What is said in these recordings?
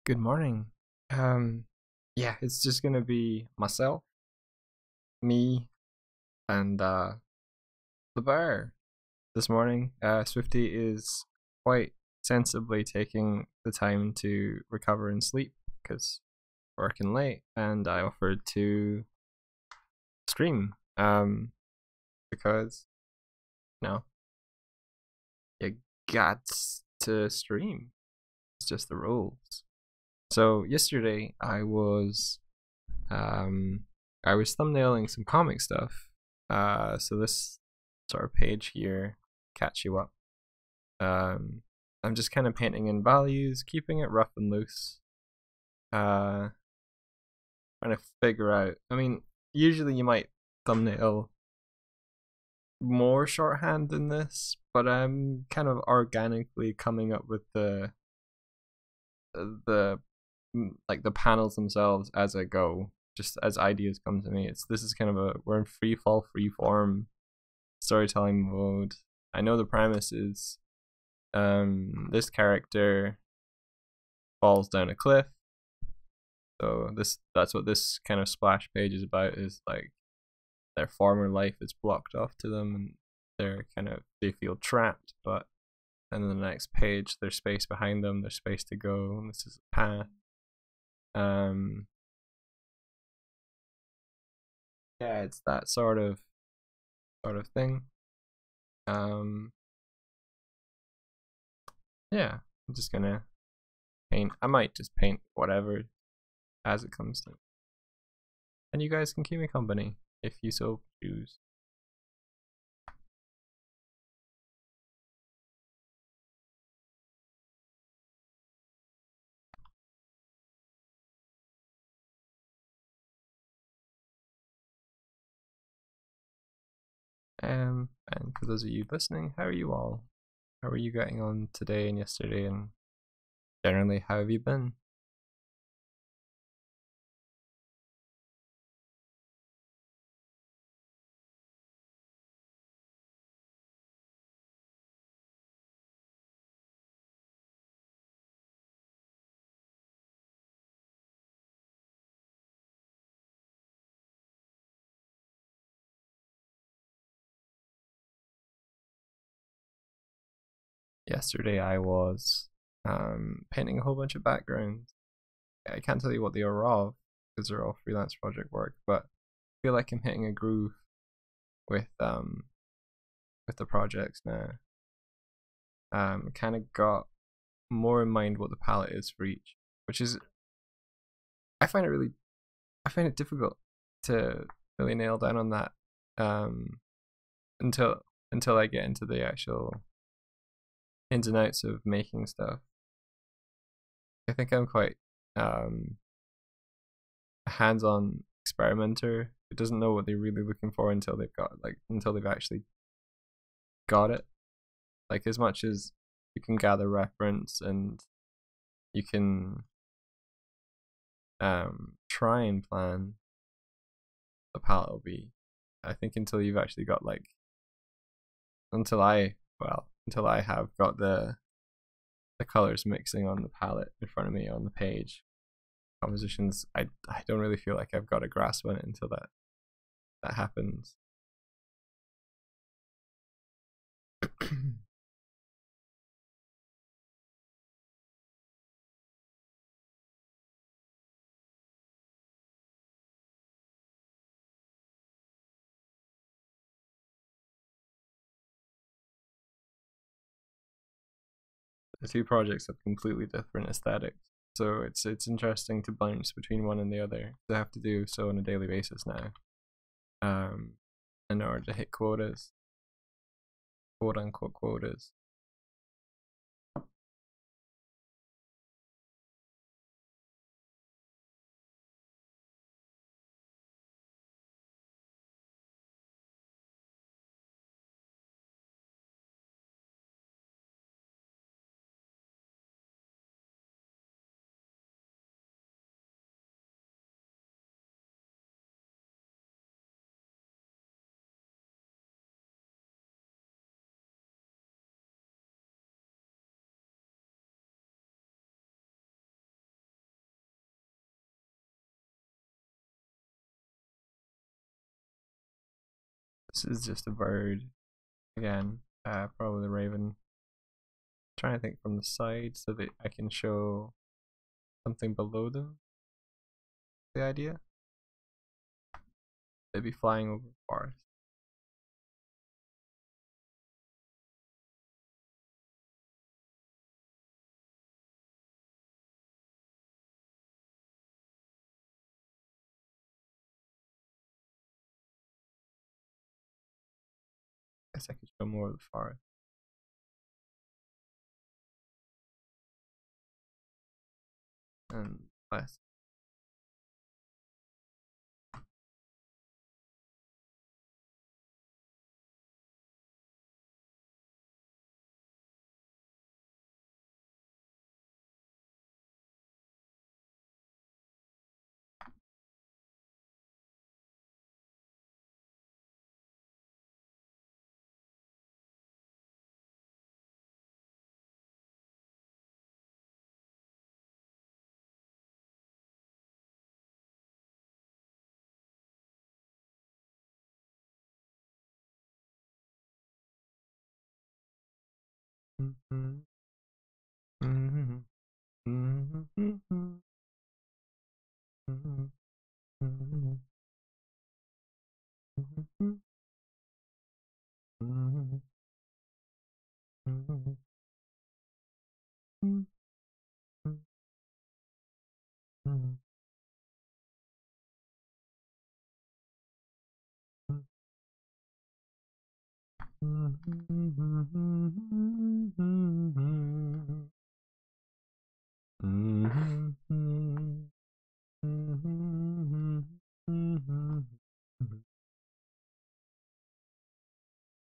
Good morning. Um, yeah, it's just gonna be myself, me, and the bear. This morning, Swifty is quite sensibly taking the time to recover and sleep because working late, and I offered to stream. Because no, you got to stream. It's just the rules. So yesterday um I was thumbnailing some comic stuff. So this sort of page here catch you up. Um I'm just kind of painting in values, keeping it rough and loose. Uh Trying to figure out. I mean, usually you might thumbnail more shorthand than this, but I'm kind of organically coming up with the like the panels themselves as I go, just as ideas come to me. This is kind of we're in free fall, free form storytelling mode. I know the premise is this character falls down a cliff. So that's what this kind of splash page is about, is like their former life is blocked off to them and they feel trapped, but and then the next page there's space behind them, there's space to go, and this is a path. Um yeah, it's that sort of thing. Um yeah, I'm just gonna paint. I might just paint whatever as it comes to. And you guys can keep me company if you so choose. And for those of you listening, how are you all? How are you getting on today and yesterday, and generally how have you been? Yesterday I was painting a whole bunch of backgrounds. I can't tell you what they are of because they're all freelance project work, but I feel like I'm hitting a groove with the projects now. Kind of got more in mind what the palette is for each, which is I find it really I find it difficult to really nail down on that um, until I get into the actual ins and outs of making stuff. I think I'm quite um, a hands-on experimenter who doesn't know what they're really looking for until they've actually got it. Like, as much as you can gather reference and you can try and plan, the palette will be. I think until you've actually got like until I have got the colors mixing on the palette in front of me on the page. Compositions, I don't really feel like I've got a grasp on it until that happens. The two projects have completely different aesthetics, so it's interesting to bounce between one and the other. I have to do so on a daily basis now, um, in order to hit quotas, quote unquote quotas. This is just a bird again. Probably the raven. Trying to think from the side so that I can show something below them. The idea? They'd be flying over the forest. Guess I could show more of the forest. And less. Mm-hmm. Mm-hmm. Mm-hmm. Mm-hmm. Mm-hmm. Mm-hmm. Mm-hmm. Mm-hmm.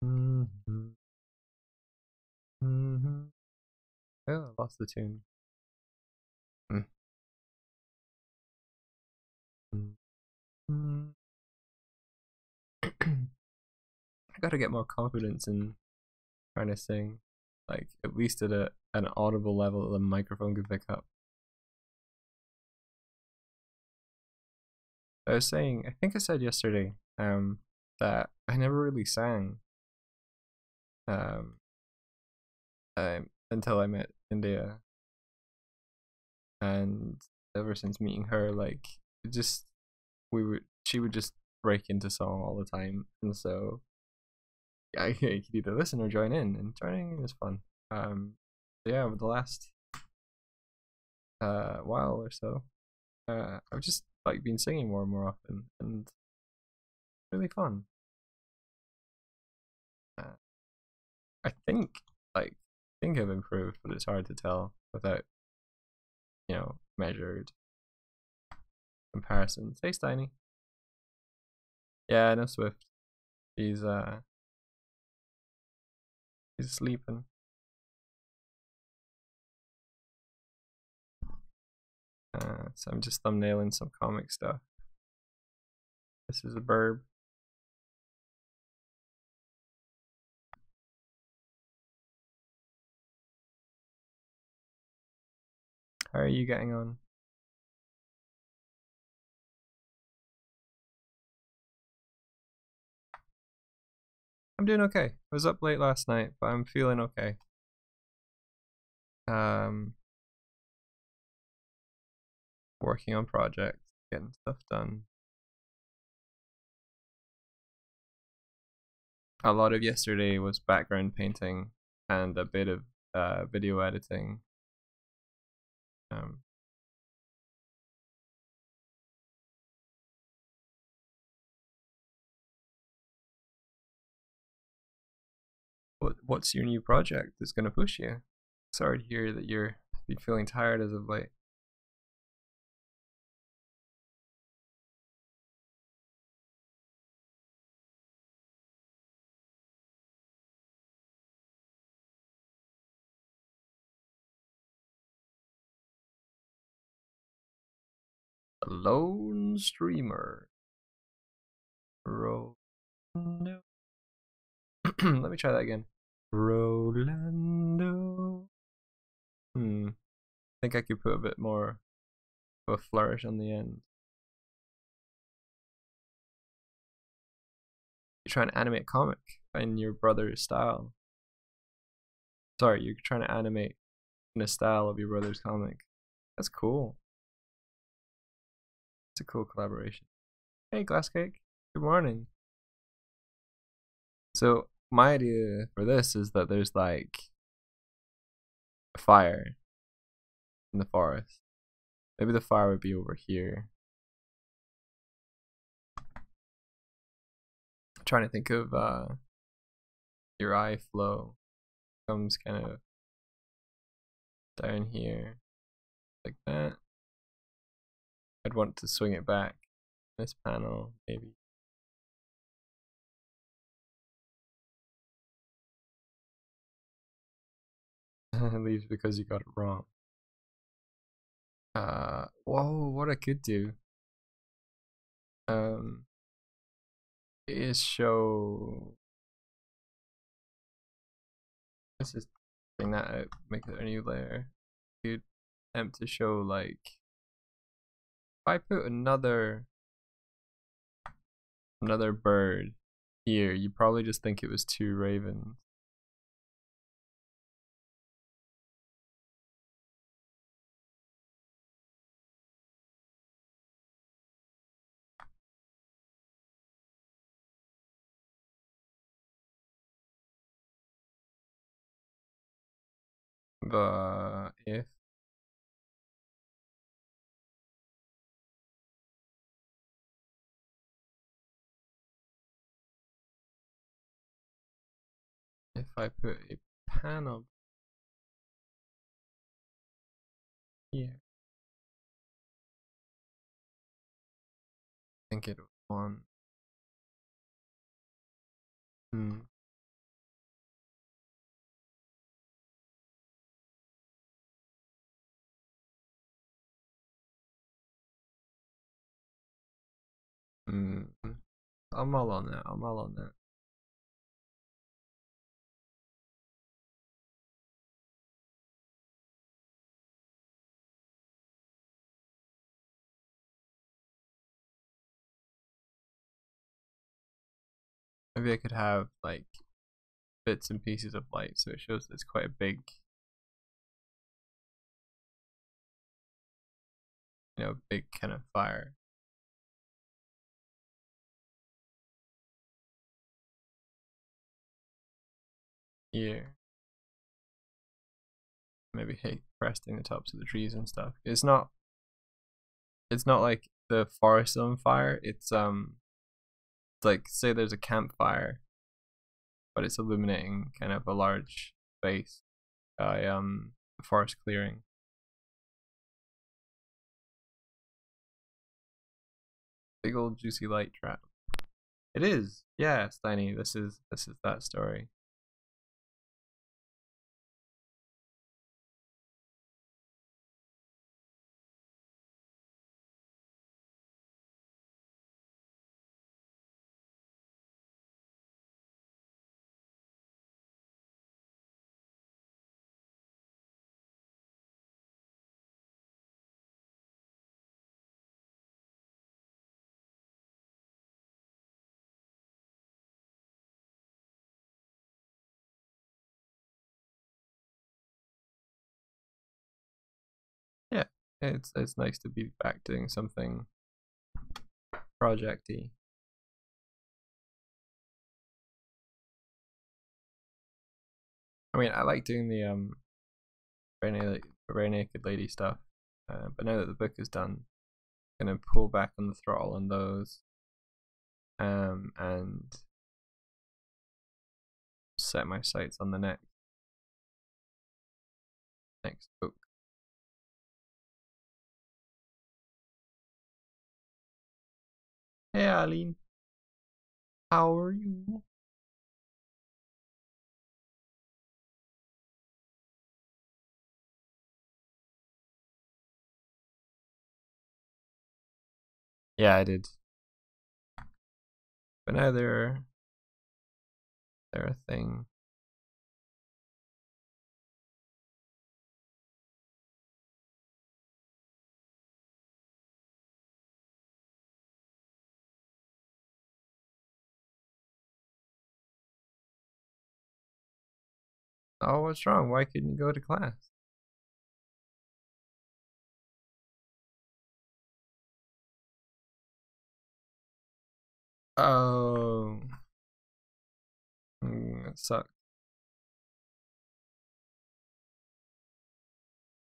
Mm-hmm. Mm-hmm. Oh, I lost the tune. I gotta get more confidence in trying to sing, like at least at an audible level that the microphone can pick up. I was saying, I think I said yesterday, that I never really sang, um, until I met India, and ever since meeting her, like it just she would just break into song all the time, and so yeah, I could either listen or join in, and joining in is fun. Yeah, over the last while or so, I've just like been singing more and more often, and really fun. Uh, I think like I think I've improved, but it's hard to tell without measured comparison. Say Steiny. Yeah, no Swift. He's uh he's sleeping. So I'm just thumbnailing some comic stuff. This is a burb. How are you getting on? I'm doing okay. I was up late last night, but I'm feeling okay. Um, Working on projects, getting stuff done. A lot of yesterday was background painting and a bit of video editing. Um, what's your new project that's gonna push you? Sorry to hear that you're been feeling tired as of late. A lone streamer. Rolando. Let me try that again. Rolando. I think I could put a bit more of a flourish on the end. You're trying to animate a comic in your brother's style. Sorry, you're trying to animate in the style of your brother's comic. That's cool. It's a cool collaboration. Hey, Glasscake. Good morning. So my idea for this is that there's like a fire in the forest. Maybe the fire would be over here. I'm trying to think of your eye flow. Comes kind of down here like that. I'd want to swing it back this panel, maybe. Leaves because you got it wrong. Whoa, what I could do is show, let's just bring that out, make it a new layer. You'd attempt to show, like, if I put another bird here, you probably just think it was two ravens. But if I put a panel here, I think it would want. I'm all on that. I'm all on that. Maybe I could have like bits and pieces of light so it shows that it's quite a big, big kind of fire. Here. Maybe cresting the tops of the trees and stuff. It's not like the forest on fire. It's like, say there's a campfire, but it's illuminating kind of a large space by the forest clearing. Big old juicy light trap. It is. Yeah, Steiny, this is that story. Yeah, it's nice to be back doing something projecty. I mean, I like doing the very naked lady stuff, but now that the book is done, I'm gonna pull back on the throttle on those, and set my sights on the next book. Hey, Aline, how are you? Yeah, I did. But now they're a thing. Oh, what's wrong? Why couldn't you go to class? Oh, it sucks.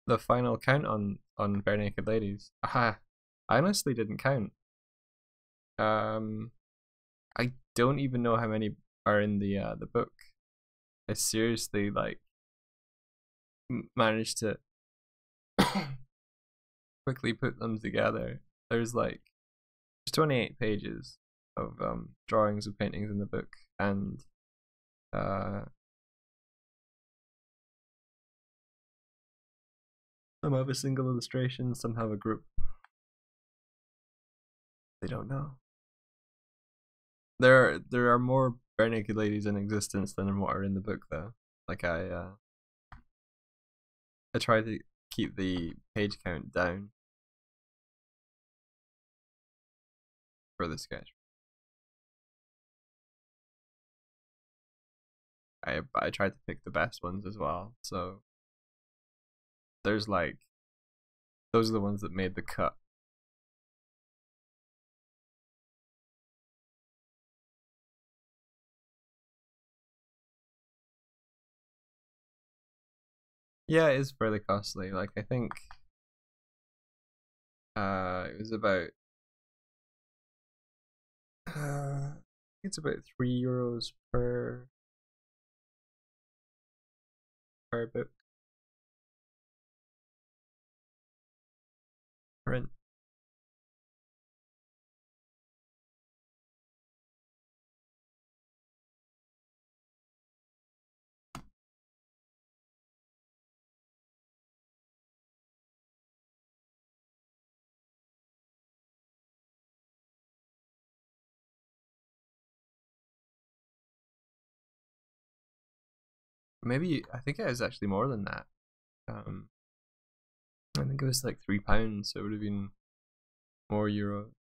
The final count on Bare Naked Ladies. Ah, I honestly didn't count. Um, I don't even know how many are in the book. I seriously like managed to quickly put them together. There's 28 pages of drawings and paintings in the book, and uh, some have a single illustration, some have a group. They don't know. There are more bare naked ladies in existence than what are in the book, though. Like I try to keep the page count down for the sketch. I tried to pick the best ones as well. So there's like those are the ones that made the cut. Yeah, it is fairly costly. Like I think it was about it's about €3 per book print. Maybe I think it was actually more than that. Um, I think it was like £3, so it would have been more euro.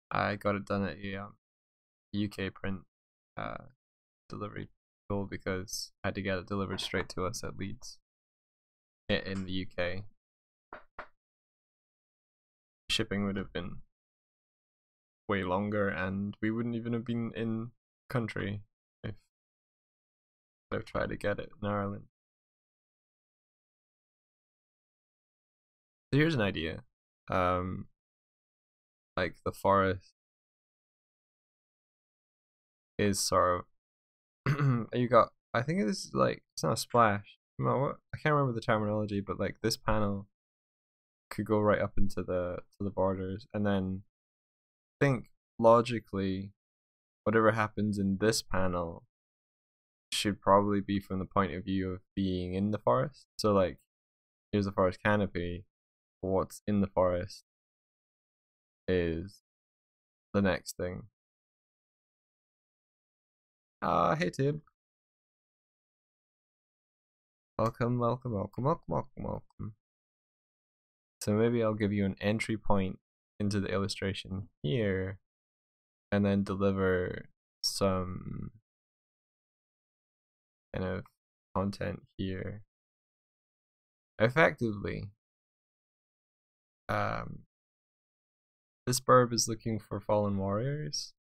I got it done at a UK print uh, delivery tool because I had to get it delivered straight to us at Leeds in the UK. Shipping would have been way longer, and we wouldn't even have been in country if I've tried to get it in Ireland. So here's an idea. Um, like the forest is sort of you got. I think it's like it's not a splash. No, what I can't remember the terminology, but like this panel could go right up into the borders, and then think logically, whatever happens in this panel should probably be from the point of view of being in the forest. So like, here's the forest canopy. What's in the forest is the next thing. Hey Tib. Welcome, welcome, welcome, welcome, welcome, welcome. So maybe I'll give you an entry point into the illustration here, and then deliver some kind of content here. Effectively, this burb is looking for fallen warriors.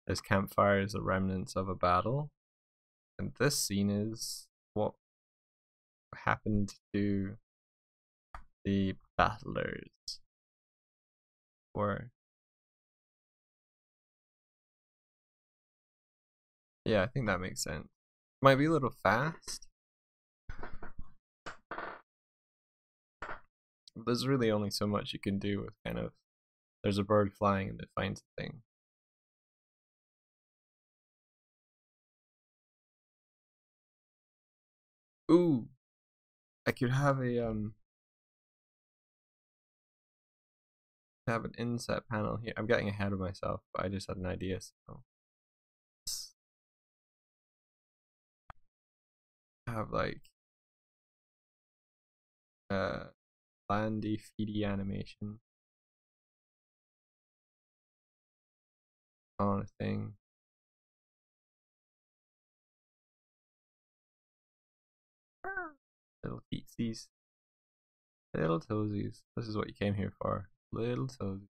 This campfire is the remnants of a battle, and this scene is what happened to the battlers. Or yeah, I think that makes sense. Might be a little fast. There's really only so much you can do with kind of there's a bird flying and it finds a thing. Ooh, I could have an inset panel here. I'm getting ahead of myself, but I just had an idea. So have like landy feedy animation. on a thing. Little feetsies. Little toesies. This is what you came here for. Little toesies.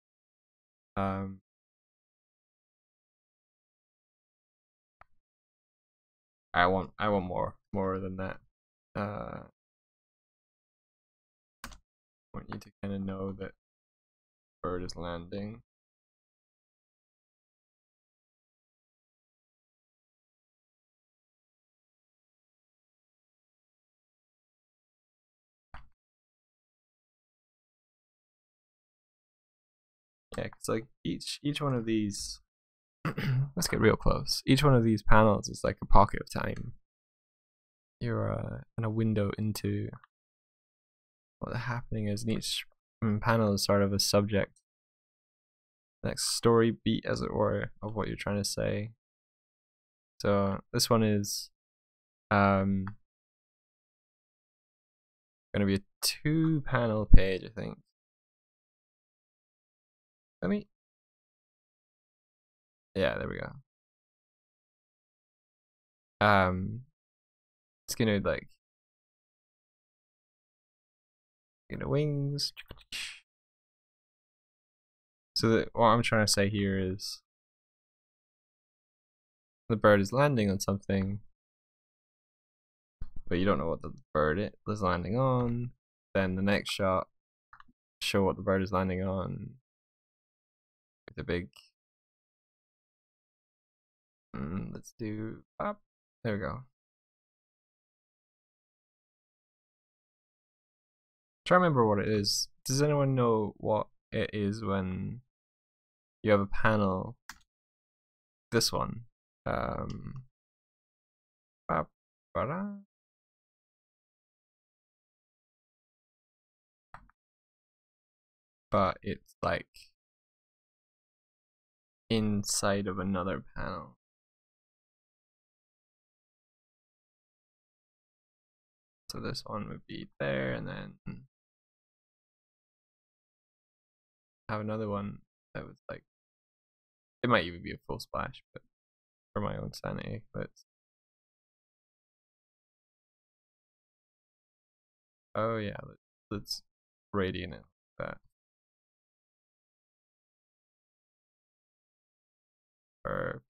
I want more than that. I want you to kind of know that bird is landing. Yeah, it's like each one of these. Let's get real close. Each one of these panels is like a pocket of time. You're in a window into what the happening is, and each panel is sort of a subject, next story beat, as it were, of what you're trying to say. So this one is going to be a 2-panel page, I think. Yeah, there we go. It's gonna like wings. So that what I'm trying to say here is the bird is landing on something, but you don't know what the bird is landing on. Then the next shot show what the bird is landing on with a big let's do up. There we go. Try to remember what it is. Does anyone know what it is when you have a panel? This one. But it's like inside of another panel. So this one would be there, and then have another one that was like, it might even be a full splash, but for my own sanity, oh yeah, let's radiant it like that. Or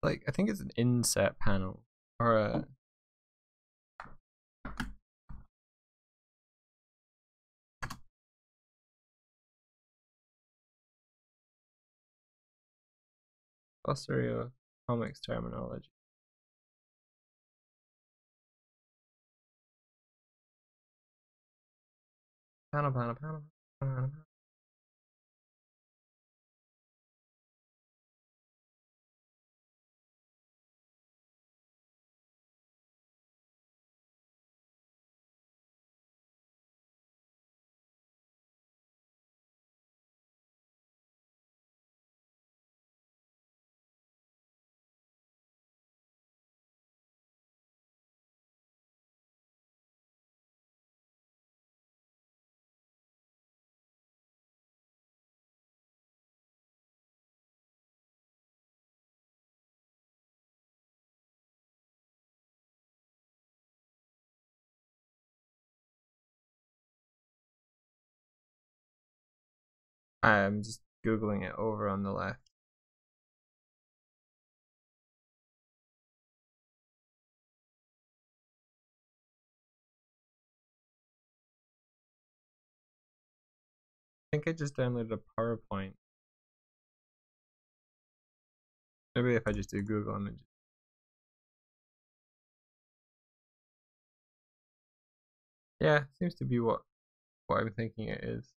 like I think it's an inset panel or a glossary of comics terminology. Panel. I'm just googling it over on the left. I think I just downloaded a PowerPoint. Maybe if I just do Google Images. Yeah, seems to be what I'm thinking it is.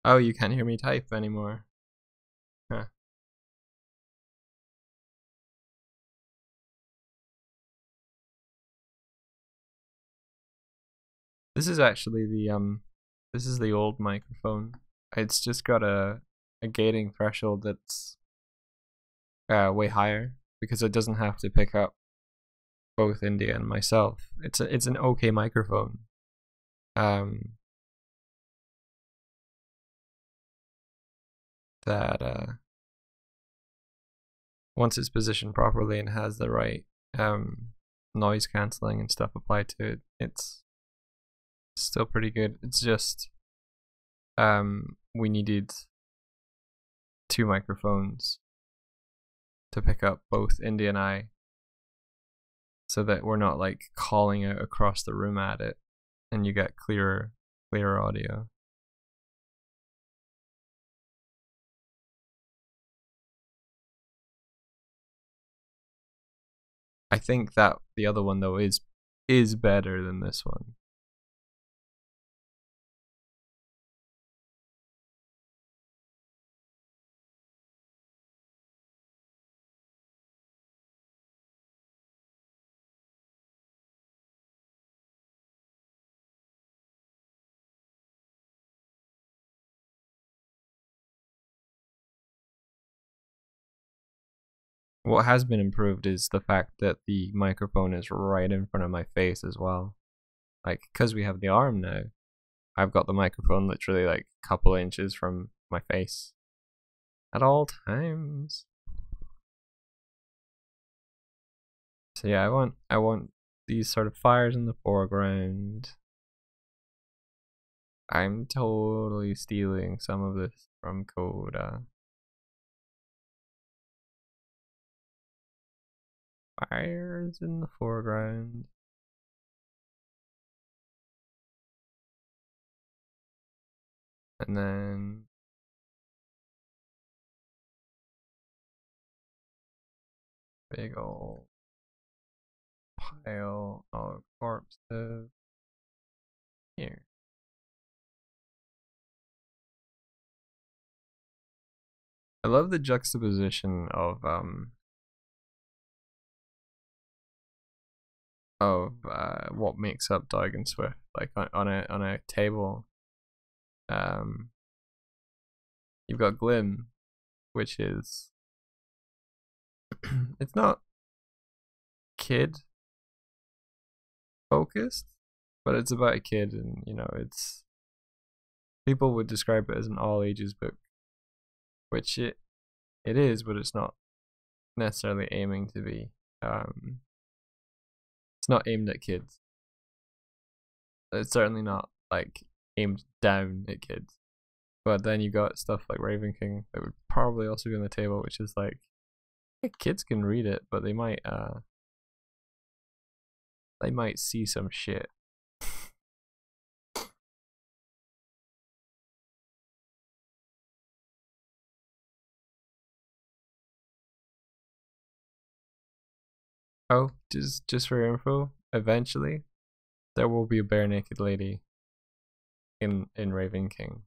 Oh, you can't hear me type anymore. Huh. This is actually this is the old microphone. It's just got a gating threshold that's way higher because it doesn't have to pick up both India and myself. It's an okay microphone. That once it's positioned properly and has the right noise cancelling and stuff applied to it, it's still pretty good. It's just we needed two microphones to pick up both India and I, so that we're not like calling out across the room at it, and you get clearer audio. I think that the other one though is better than this one. What has been improved is the fact that the microphone is right in front of my face as well. Like, because we have the arm now, I've got the microphone literally like a couple inches from my face at all times. So yeah, I want these sort of fires in the foreground. I'm totally stealing some of this from Coda. Fires in the foreground. And then big old pile of corpses here. I love the juxtaposition of what makes up Doig and Swift, like on a table. You've got Glim, which is it's not kid focused, but it's about a kid, and you know, it's people would describe it as an all ages book, which it is, but it's not necessarily aiming to be. It's not aimed at kids. It's certainly not like aimed down at kids. But then you got stuff like Raven King that would probably also be on the table, which is like, yeah, kids can read it, but they might see some shit. Oh, just for info, eventually there will be a bare naked lady in Raven King,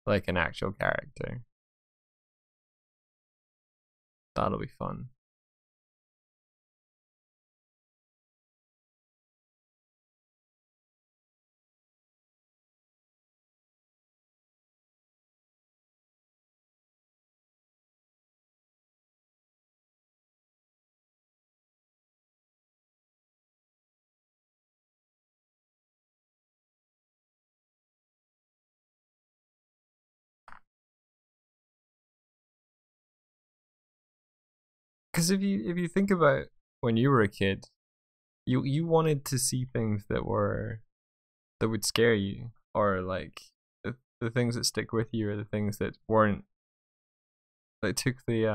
like an actual character. That'll be fun. Because if you think about when you were a kid, you wanted to see things that would scare you, or like the things that stick with you, or the things that weren't, that took the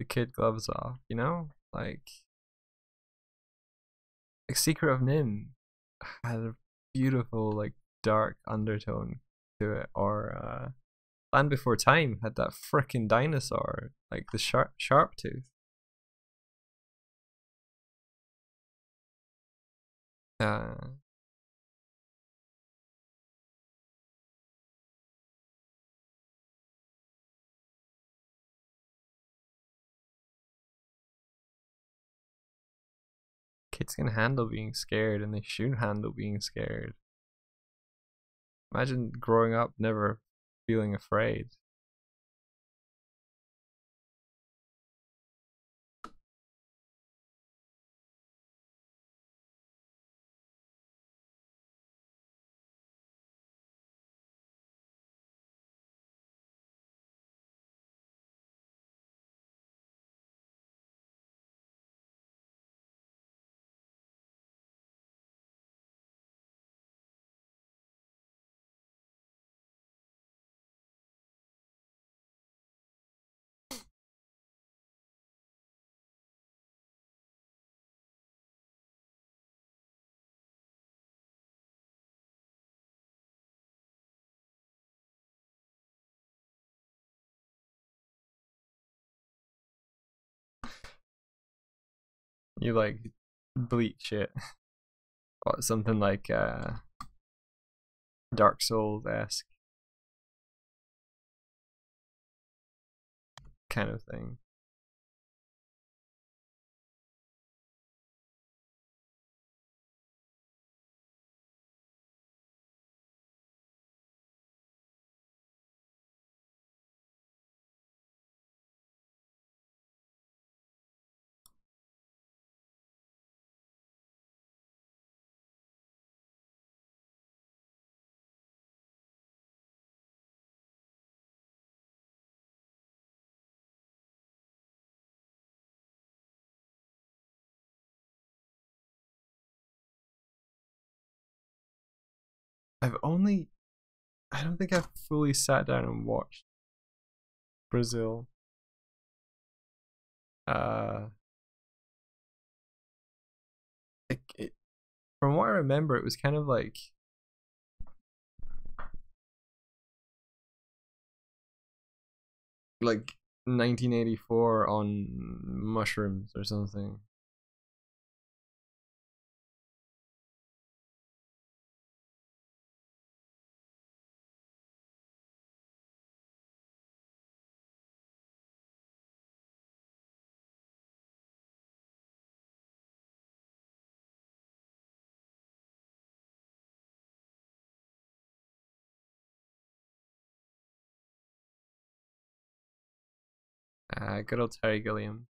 kid gloves off, you know, like Secret of Nim had a beautiful like dark undertone to it, or Land Before Time had that frickin' dinosaur, like the sharp tooth. Kids can handle being scared and they should handle being scared. Imagine growing up never feeling afraid. You like bleach it. Or something like Dark Souls-esque kind of thing. I don't think I've fully sat down and watched Brazil. Uh, from what I remember, it was kind of like 1984 on mushrooms or something. Good old Terry Gilliam.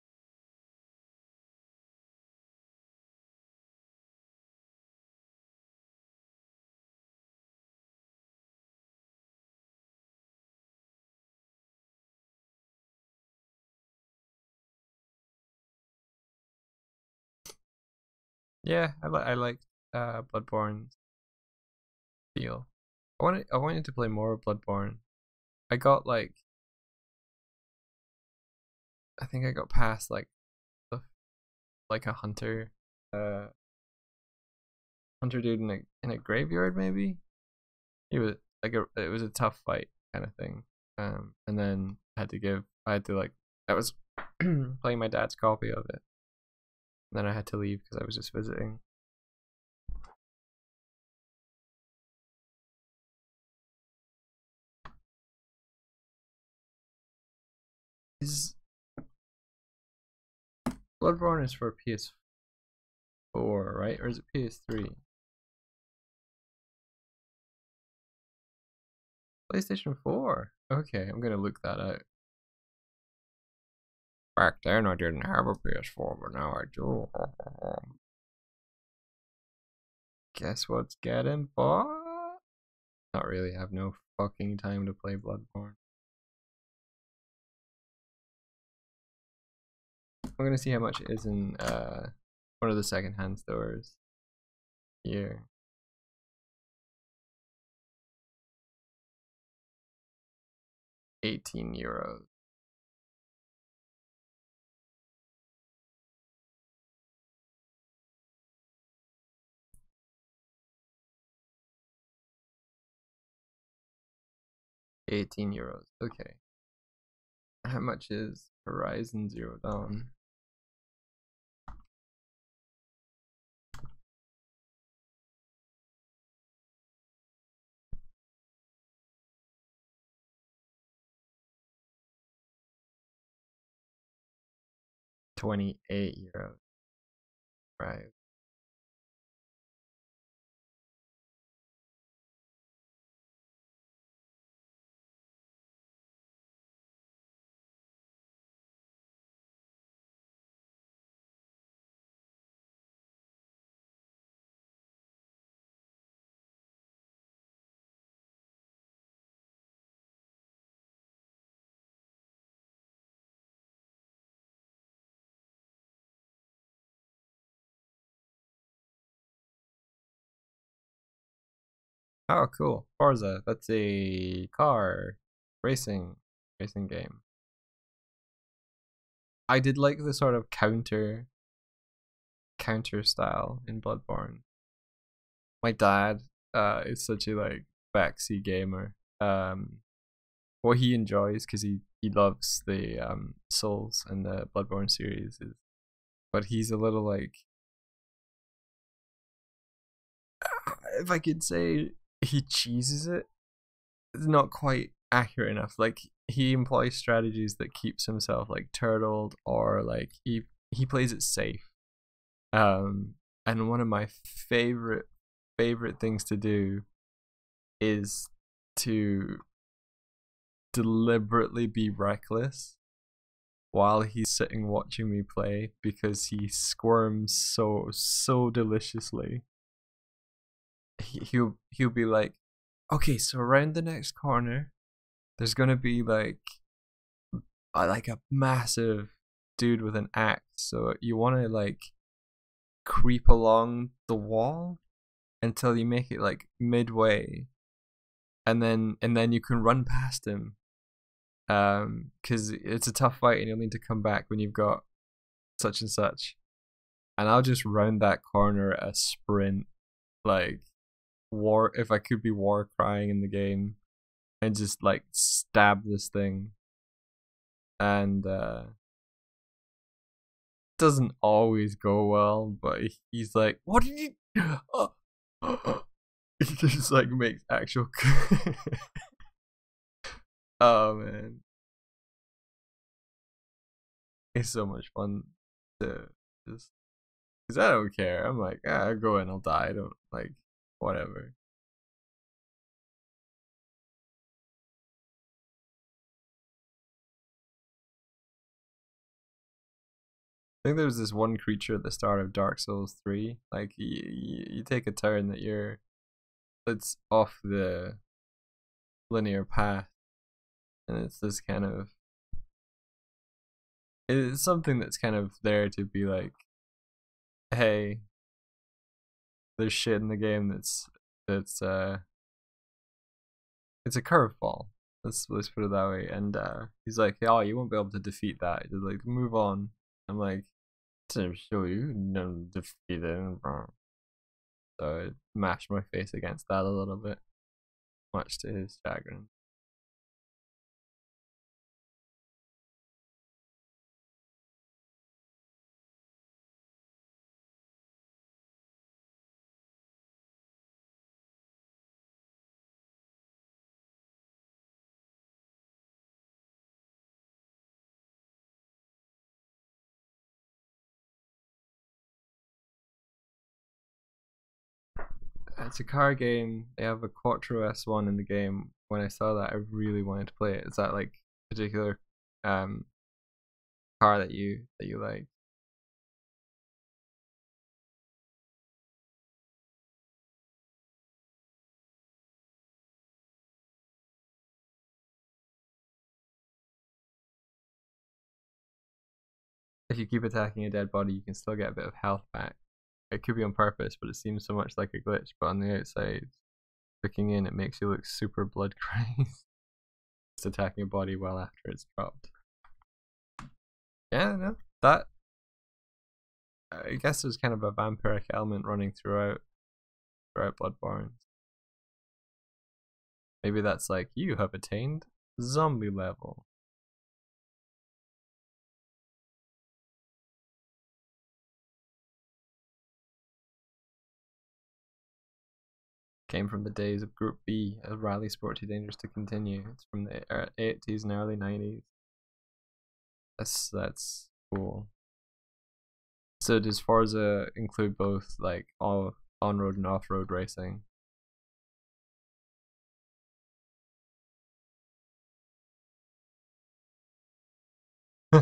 Yeah, I like Bloodborne's feel. I wanted to play more of Bloodborne. I got I think I got past the, like a uh hunter dude in a graveyard maybe. He was it was a tough fight kind of thing. And then I had to I was playing my dad's copy of it. And then I had to leave because I was just visiting. Is Bloodborne is for PS4, right? Or is it PS3? PlayStation 4. Okay, I'm gonna look that out. Back then I didn't have a PS4, but now I do. Guess what's getting bought? Not really, I have no fucking time to play Bloodborne. I'm gonna see how much it is in one of the secondhand stores here. 18 euros. €18. Okay. How much is Horizon Zero Dawn? €28. Right. Oh, cool. Forza. That's a car racing game. I did like the sort of counter style in Bloodborne. My dad is such a like backseat gamer. What he enjoys because he loves the Souls and the Bloodborne series is, but he's a little like, if I could say, he cheeses it. It's not quite accurate enough. Like he employs strategies that keeps himself like turtled, or like he plays it safe. Um, and one of my favorite things to do is to deliberately be reckless while he's sitting watching me play, because he squirms so deliciously. He'll be like, okay, so around the next corner, there's gonna be like a massive dude with an axe. So you want to like creep along the wall until you make it like midway, and then you can run past him. Because it's a tough fight and you'll need to come back when you've got such and such. And I'll just round that corner at a sprint, like war. If I could be war crying in the game, and just like stab this thing. And doesn't always go well, but he's like, "What did you?" He just like makes actual. Oh man, it's so much fun to just, because I don't care. I'm like, I'll go in, I'll die. I don't like, whatever. I think there's this one creature at the start of Dark Souls 3. Like you take a turn that it's off the linear path, and it's this kind of, it's something that's kind of there to be like, hey, there's shit in the game that's it's a curveball. Let's put it that way. And he's like, oh, you won't be able to defeat that. He's like, move on. I'm like, to show you no defeat it. So I mashed my face against that a little bit, much to his chagrin. It's a car game. They have a Quattro S1 in the game. When I saw that, I really wanted to play it. Is that like particular um car that you like? If you keep attacking a dead body, you can still get a bit of health back. It could be on purpose, but it seems so much like a glitch. But on the outside, looking in, it makes you look super blood crazed. Just attacking a body well after it's dropped. Yeah, no, that, I guess there's kind of a vampiric element running throughout Bloodborne. Maybe that's like, you have attained zombie level. Came from the days of Group B, a rally sport too dangerous to continue. It's from the 80s and early 90s. That's cool. So does Forza include both like all on-road and off-road racing? Tim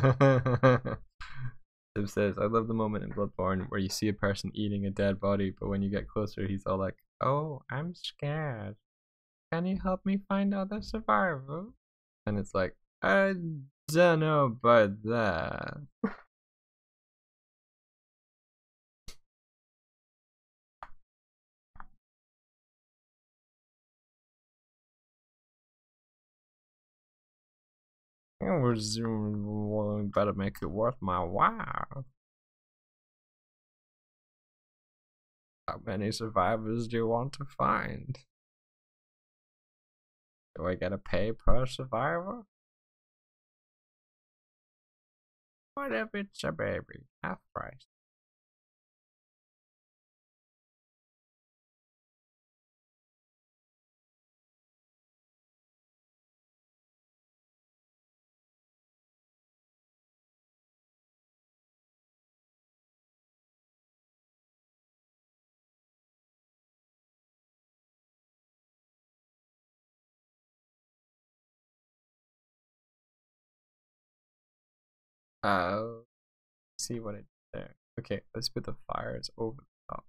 says, I love the moment in Bloodborne where you see a person eating a dead body, but when you get closer, he's all like, oh, I'm scared. Can you help me find other survivors? And it's like, I don't know about that. We better make it worth my while. How many survivors do you want to find? Do I gotta pay per survivor? What if it's a baby? Half price. See what it did there. Okay, let's put the fires over the top.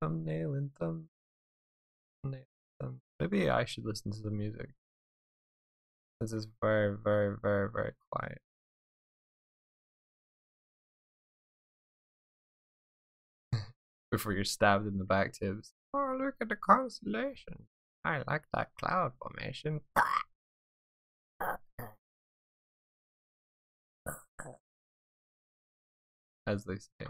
Thumbnail and thumbnail. Maybe I should listen to the music. This is very, very, very, very quiet. Before you're stabbed in the back tips. Oh, look at the constellation. I like that cloud formation. As they say.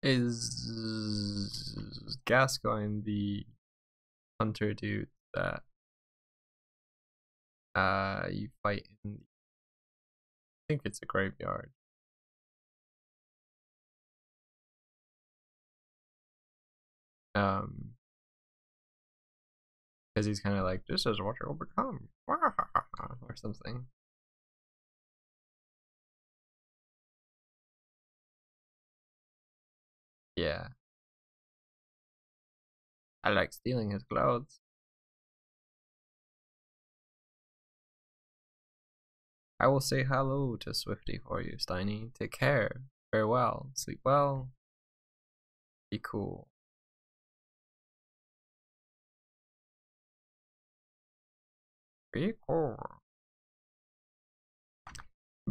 Is Gascoigne the hunter dude that you fight in? I think it's a graveyard. Because he's kind of like, this is what you'll become, or something. Yeah. I like stealing his clothes. I will say hello to Swifty for you, Steiny. Take care. Farewell. Sleep well. Be cool. Be cool.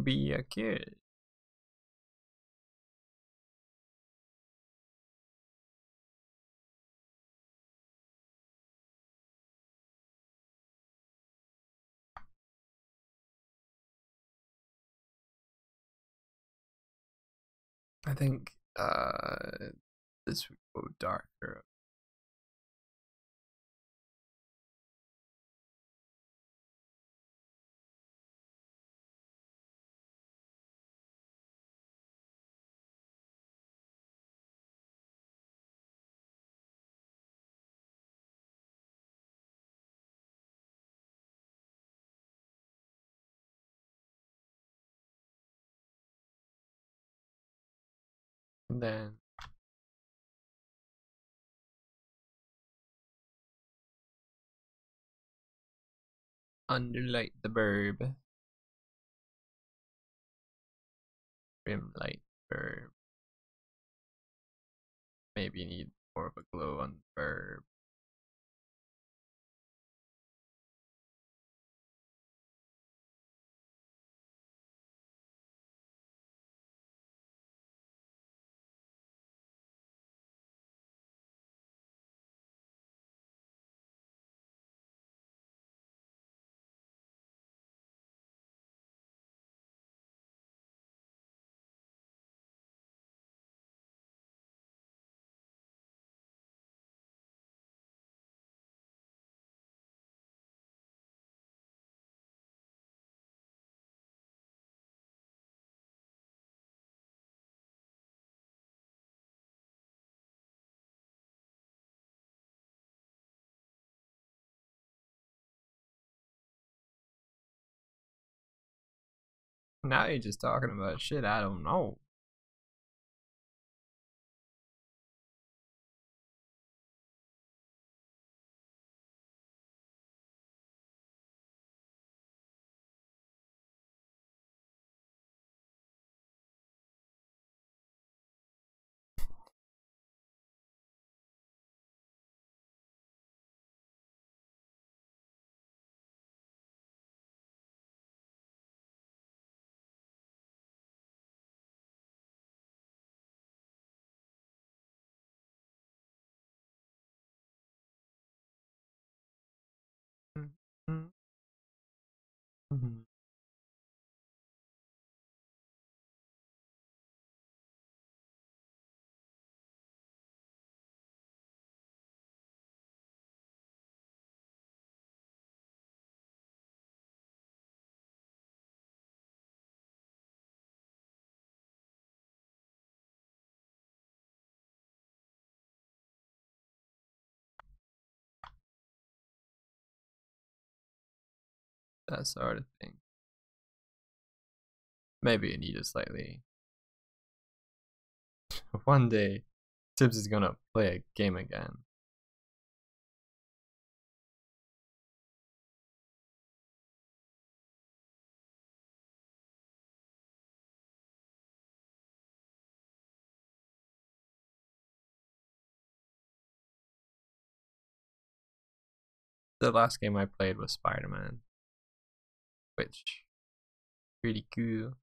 Be a kid. I think this would go darker. And then underlight the burb. Rim light burb. Maybe you need more of a glow on the burb. Now you're just talking about shit I don't know. That sort of thing. Maybe you need a slightly. One day, Tibbs is gonna play a game again. The last game I played was Spider-Man, which pretty cool.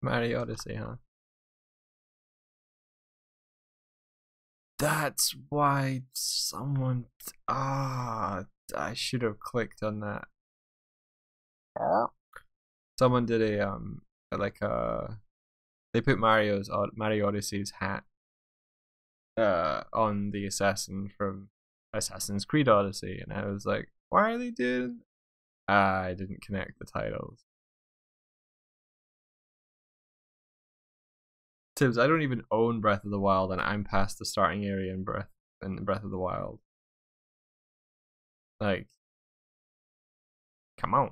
Mario Odyssey, huh? That's why someone. I should have clicked on that. Someone did a like they put Mario Odyssey's hat on the assassin from Assassin's Creed Odyssey, and I was like, why are they doing? I didn't connect the titles. Tibbs, I don't even own Breath of the Wild, and I'm past the starting area in Breath of the Wild. Like, come on.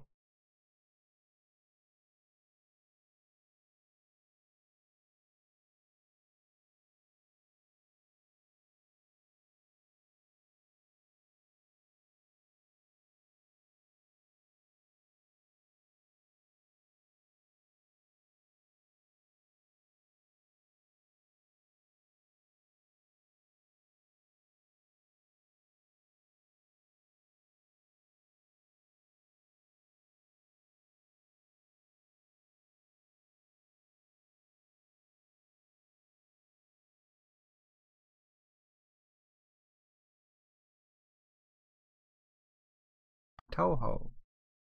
Toho.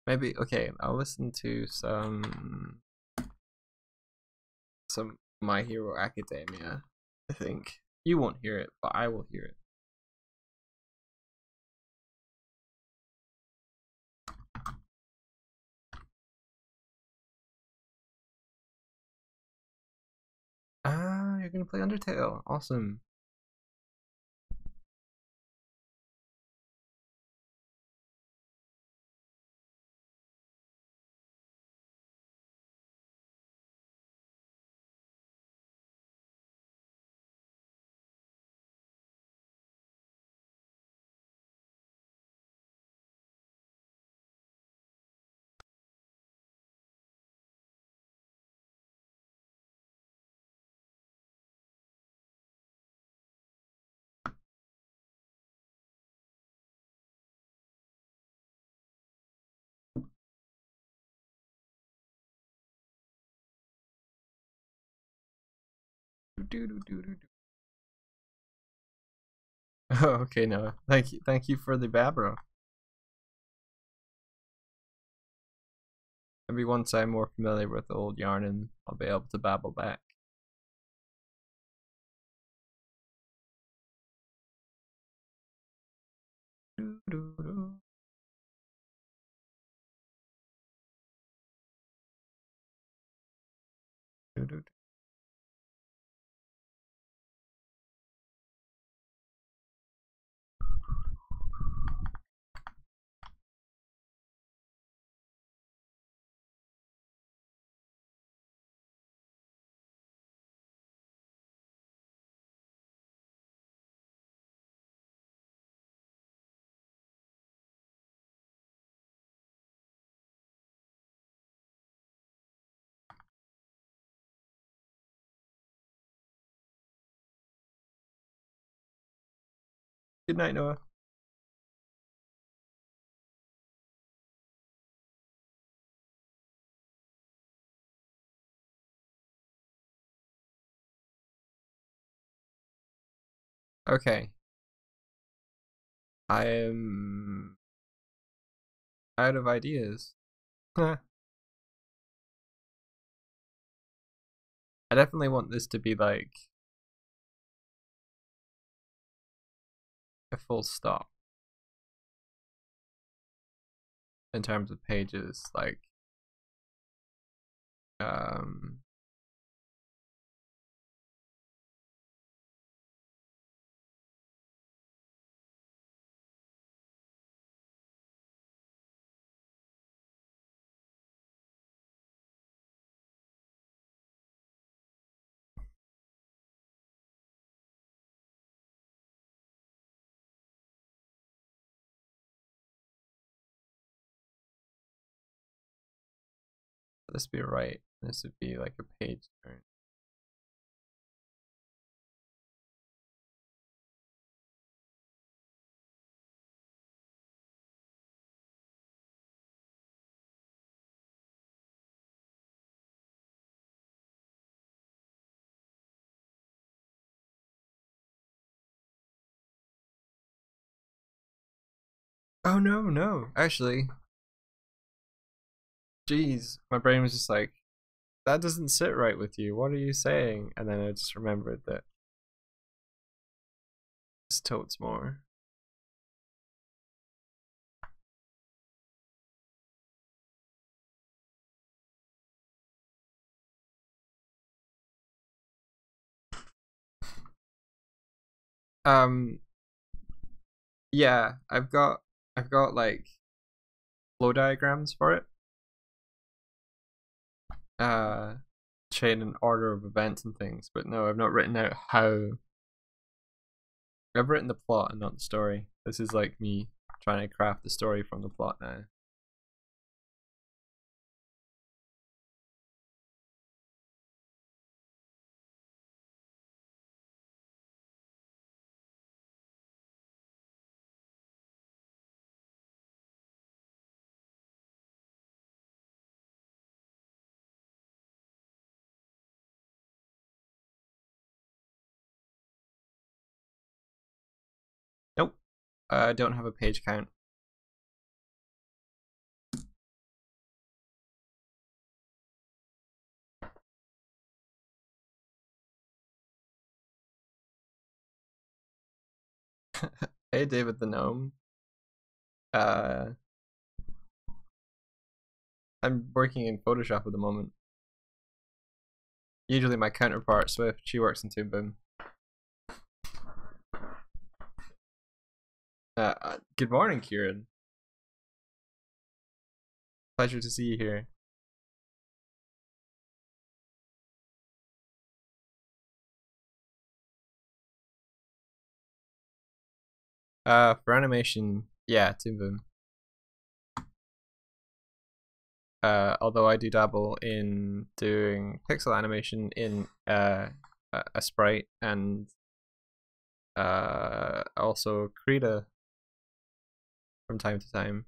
Maybe okay. I'll listen to some My Hero Academia. I think you won't hear it, but I will hear it. Ah, you're gonna play Undertale. Awesome. Oh, okay, no. Thank you for the Babro. Maybe once I'm more familiar with old yarn, I'll be able to babble back. Good night, Noah. Okay. I am out of ideas. I definitely want this to be like a full stop in terms of pages. Like, um, this would be right. This would be like a page turn. Oh no, no. Actually, jeez, my brain was just like, that doesn't sit right with you. What are you saying? And then I just remembered that it's totes more. Um, yeah, I've got like flow diagrams for it. Chain and order of events and things, but no, I've not written out how. I've written the plot and not the story. This is like me trying to craft the story from the plot now. Nope, I don't have a page count. Hey, David the Gnome. Uh, I'm working in Photoshop at the moment. Usually my counterpart, Swift, she works in Toon Boom. Good morning, Kieran. Pleasure to see you here. For animation, yeah, Toon Boom. Although I do dabble in doing pixel animation in a sprite and also Krita from time to time.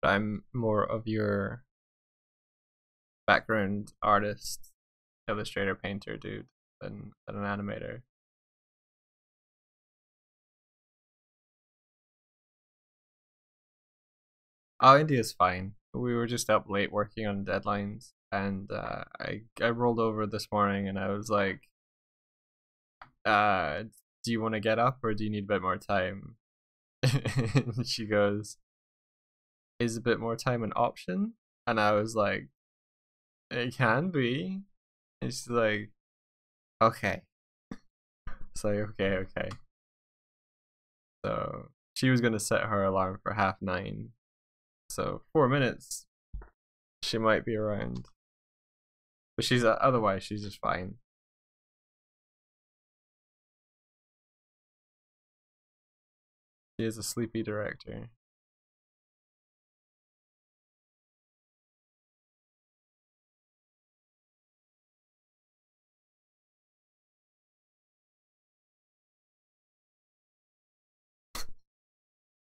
But I'm more of your background artist, illustrator, painter dude than an animator. Oh, India's fine. We were just up late working on deadlines, and I rolled over this morning and I was like, do you want to get up or do you need a bit more time? And she goes, is a bit more time an option? And I was like, it can be. And she's like, okay. It's like, okay, okay. So she was gonna set her alarm for 9:30. So 4 minutes, she might be around. But she's otherwise she's just fine. She is a sleepy director.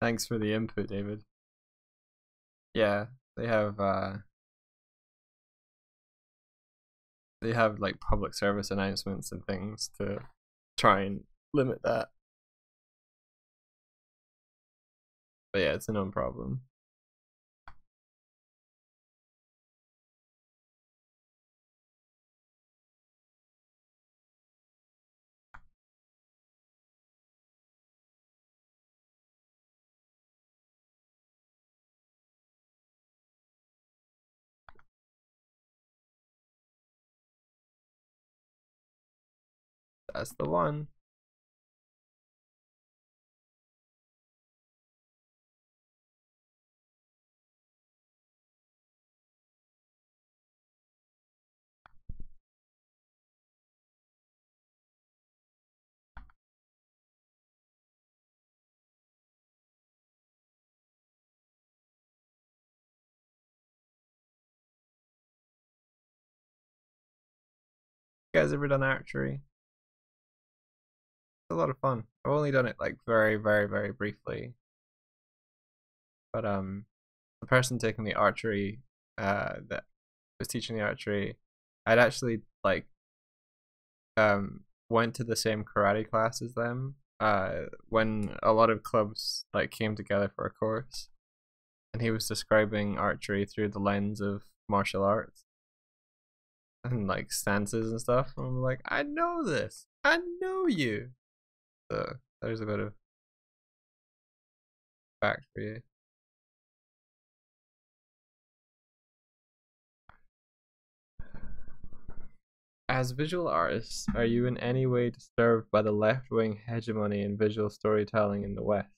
Thanks for the input, David. Yeah, they have like public service announcements and things to try and limit that. But yeah, it's a known problem. That's the one. You guys ever done archery? It's a lot of fun. I've only done it like very, very, very briefly. But the person taking the archery, that was teaching the archery, I'd actually like went to the same karate class as them. When a lot of clubs like came together for a course, and he was describing archery through the lens of martial arts and like stances and stuff. And I'm like, I know this. I know you. So there's a bit of fact for you. As visual artists, are you in any way disturbed by the left-wing hegemony in visual storytelling in the West?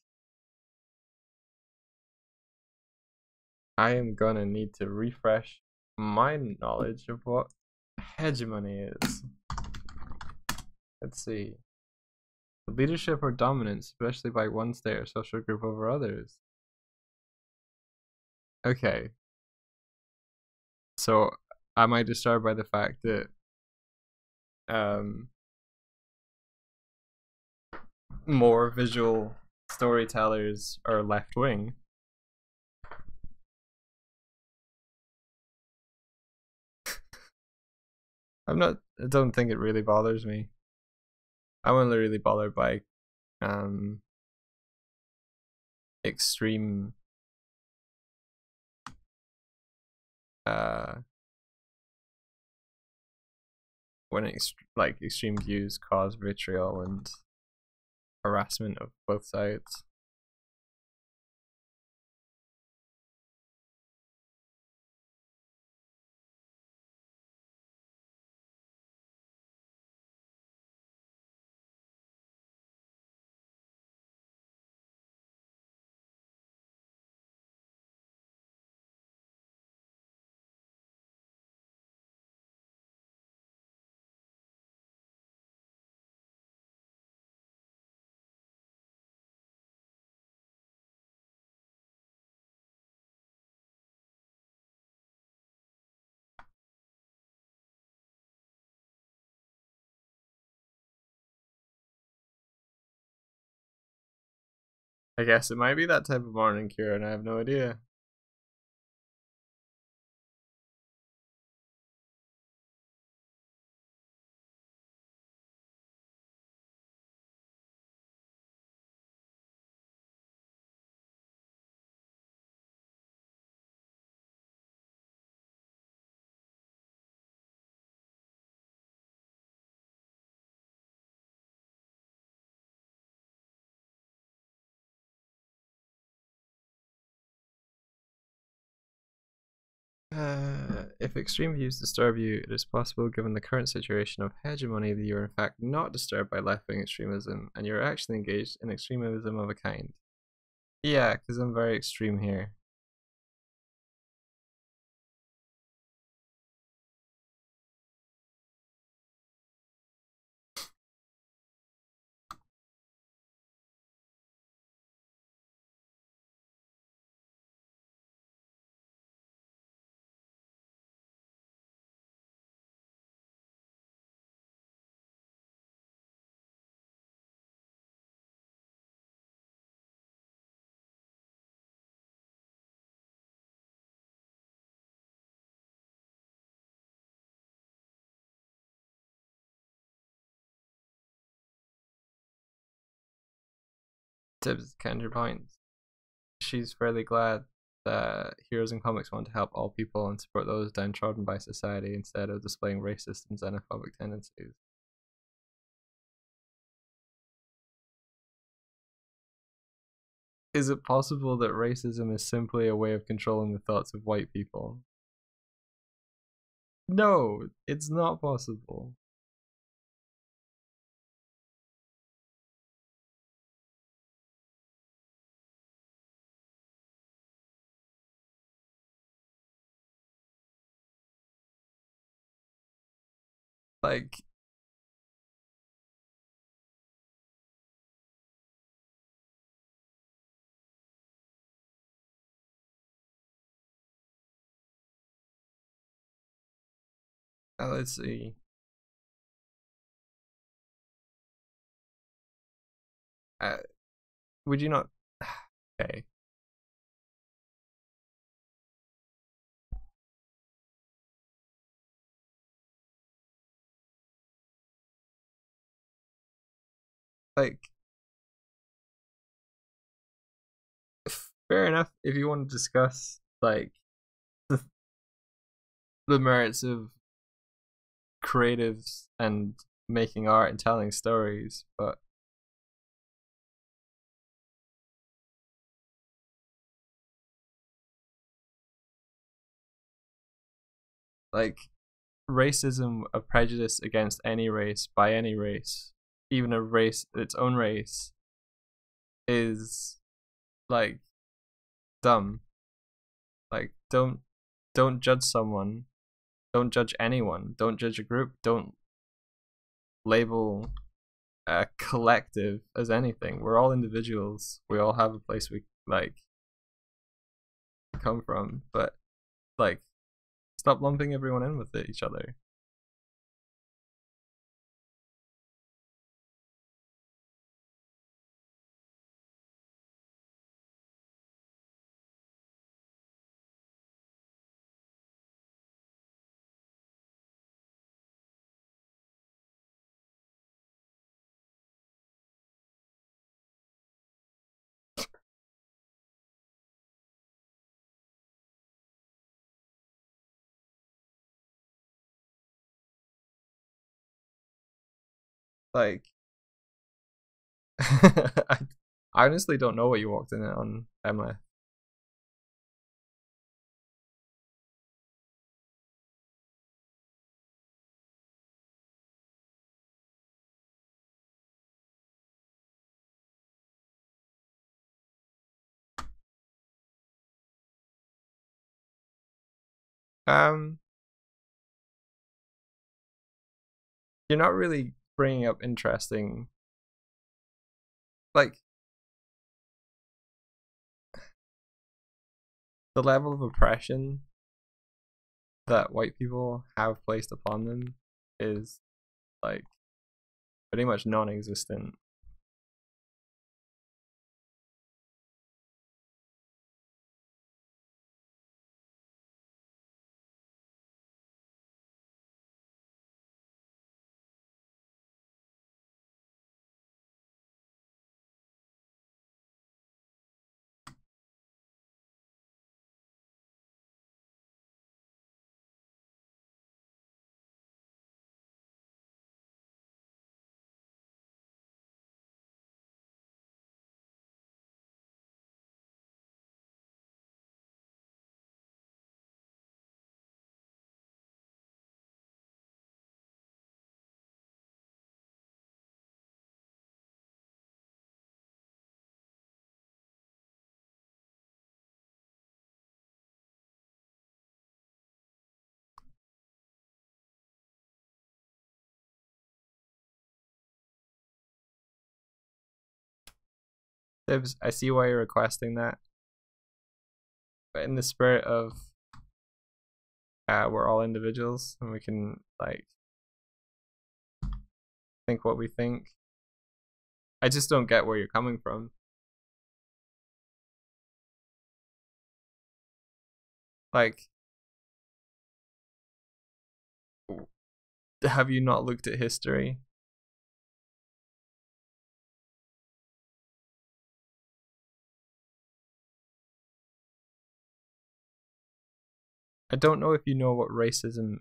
I am gonna need to refresh my knowledge of what hegemony is. Let's see. Leadership or dominance, especially by one state or social group over others. Okay. So, am I disturbed by the fact that more visual storytellers are left wing? I don't think it really bothers me. I'm only really bothered by extreme when extreme views cause vitriol and harassment of both sides. I guess it might be that type of morning cure, and I have no idea. If extreme views disturb you, it is possible, given the current situation of hegemony, that you are in fact not disturbed by left-wing extremism, and you're actually engaged in extremism of a kind. Yeah, because I'm very extreme here. Tibbs counterpoints. She's fairly glad that heroes in comics want to help all people and support those downtrodden by society instead of displaying racist and xenophobic tendencies. Is it possible that racism is simply a way of controlling the thoughts of white people? No, it's not possible. Like, let's see. Uh, would you not? Okay. Like, fair enough if you want to discuss like the, the merits of creatives and making art and telling stories, but like racism of prejudice against any race by any race, even a race its own race, is like dumb. Like don't judge someone, don't judge anyone, don't judge a group, don't label a collective as anything. We're all individuals. We all have a place we like come from, but like stop lumping everyone in with each other. Like I honestly don't know what you walked in on, Emma. Um, you're not really bringing up interesting, like the level of oppression that white people have placed upon them is like pretty much non-existent. Dibs, I see why you're requesting that, but in the spirit of we're all individuals and we can like think what we think. I just don't get where you're coming from. Like, have you not looked at history? I don't know if you know what racism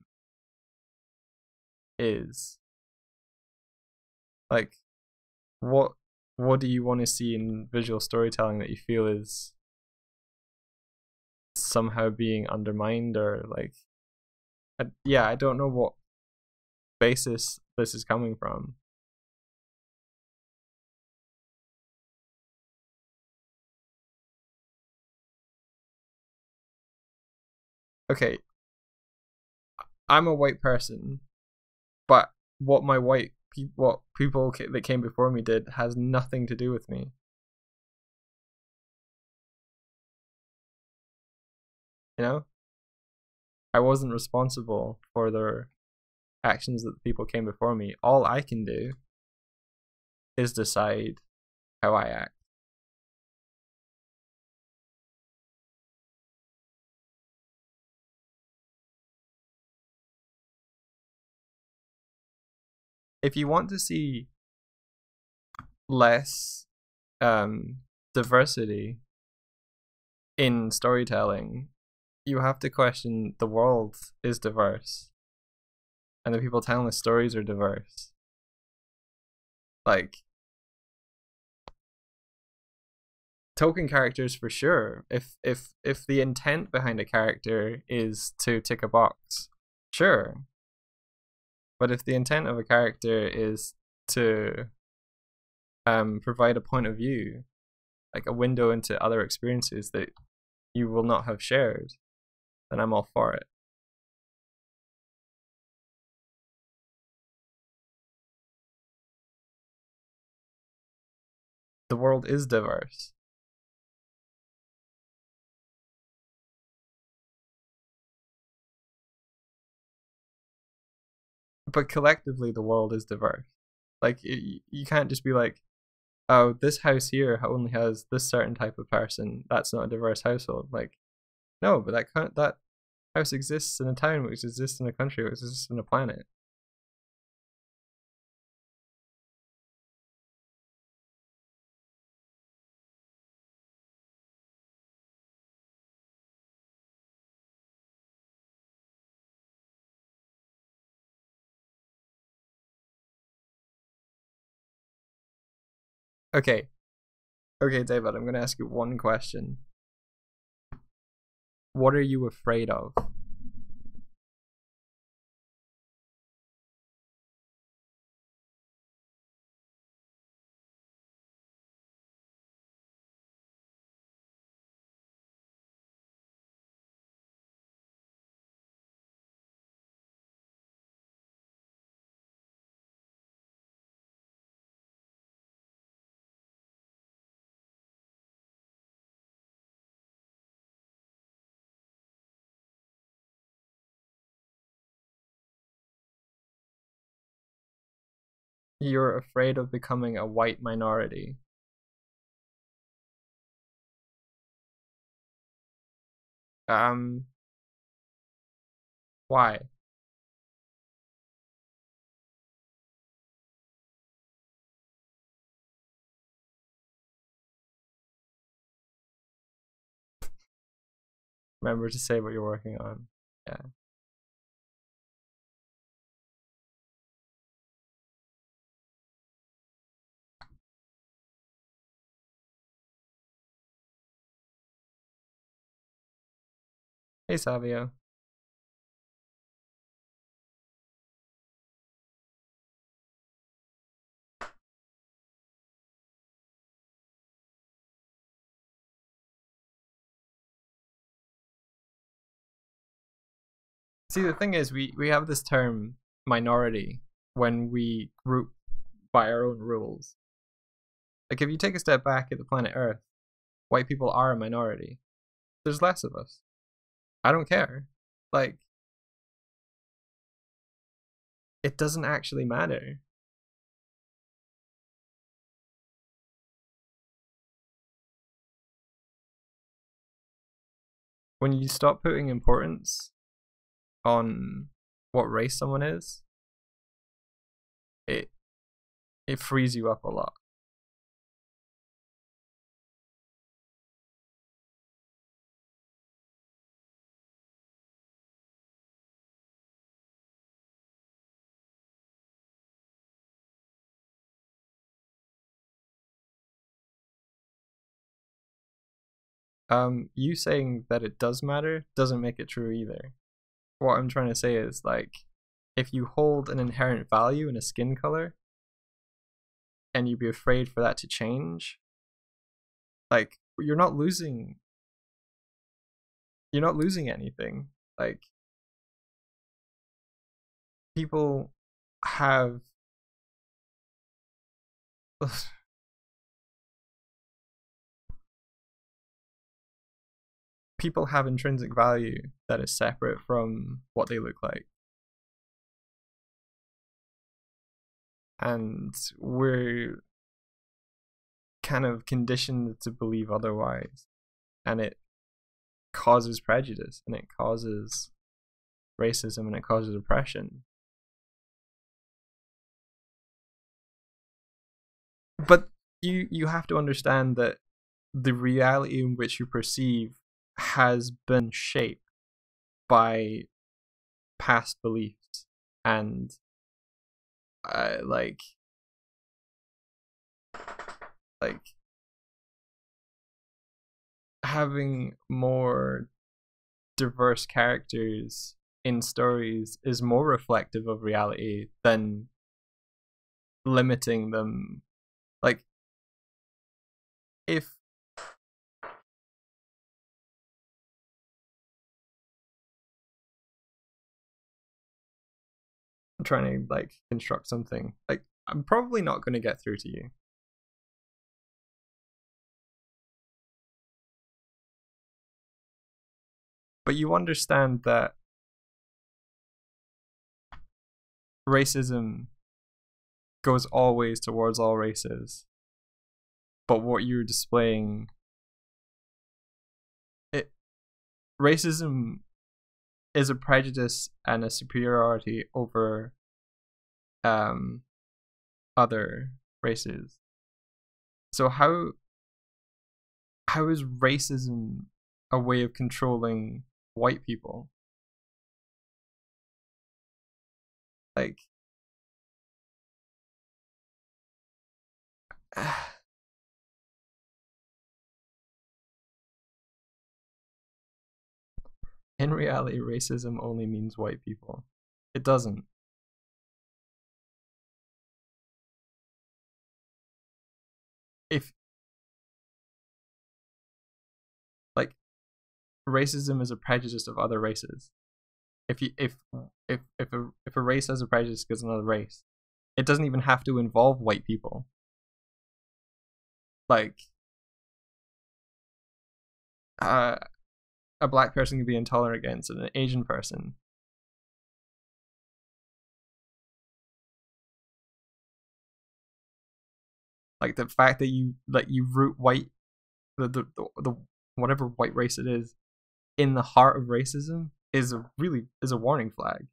is. Like, what do you want to see in visual storytelling that you feel is somehow being undermined, or like, I don't know what basis this is coming from. Okay, I'm a white person, but what people that came before me did has nothing to do with me. You know, I wasn't responsible for their actions that the people came before me. All I can do is decide how I act. If you want to see less diversity in storytelling, you have to question the world is diverse and the people telling the stories are diverse. Like, token characters for sure. If the intent behind a character is to tick a box, sure. But if the intent of a character is to provide a point of view, like a window into other experiences that you will not have shared, then I'm all for it. The world is diverse. But collectively, the world is diverse. Like, you can't just be like, oh, this house here only has this certain type of person. That's not a diverse household. Like, no, but that house exists in a town, which exists in a country, which exists in a planet. Okay, okay, David, I'm gonna ask you one question. What are you afraid of? You're afraid of becoming a white minority. Um, why? Remember to say what you're working on. Yeah. Hey, Savio. See, the thing is, we have this term minority when we group by our own rules. Like, if you take a step back at the planet Earth, white people are a minority. There's less of us. I don't care. Like, it doesn't actually matter. When you stop putting importance on what race someone is, it it frees you up a lot. You saying that it does matter doesn't make it true either. What I'm trying to say is, like, if you hold an inherent value in a skin color and you'd be afraid for that to change, like, you're not losing anything. Like, people have people have intrinsic value that is separate from what they look like. And we're kind of conditioned to believe otherwise. And it causes prejudice, and it causes racism, and it causes oppression. But you have to understand that the reality in which you perceive has been shaped by past beliefs and like having more diverse characters in stories is more reflective of reality than limiting them. Like, if I'm trying to like construct something, like, I'm probably not going to get through to you. But you understand that racism goes always towards all races. But what you're displaying, racism is a prejudice and a superiority over other races. So how is racism a way of controlling white people? Like, in reality, racism only means white people. It doesn't. If, like, racism is a prejudice of other races. If a race has a prejudice against another race, it doesn't even have to involve white people. Like, a black person can be intolerant against an Asian person. Like, the fact that you root white, the whatever white race it is, in the heart of racism is a warning flag.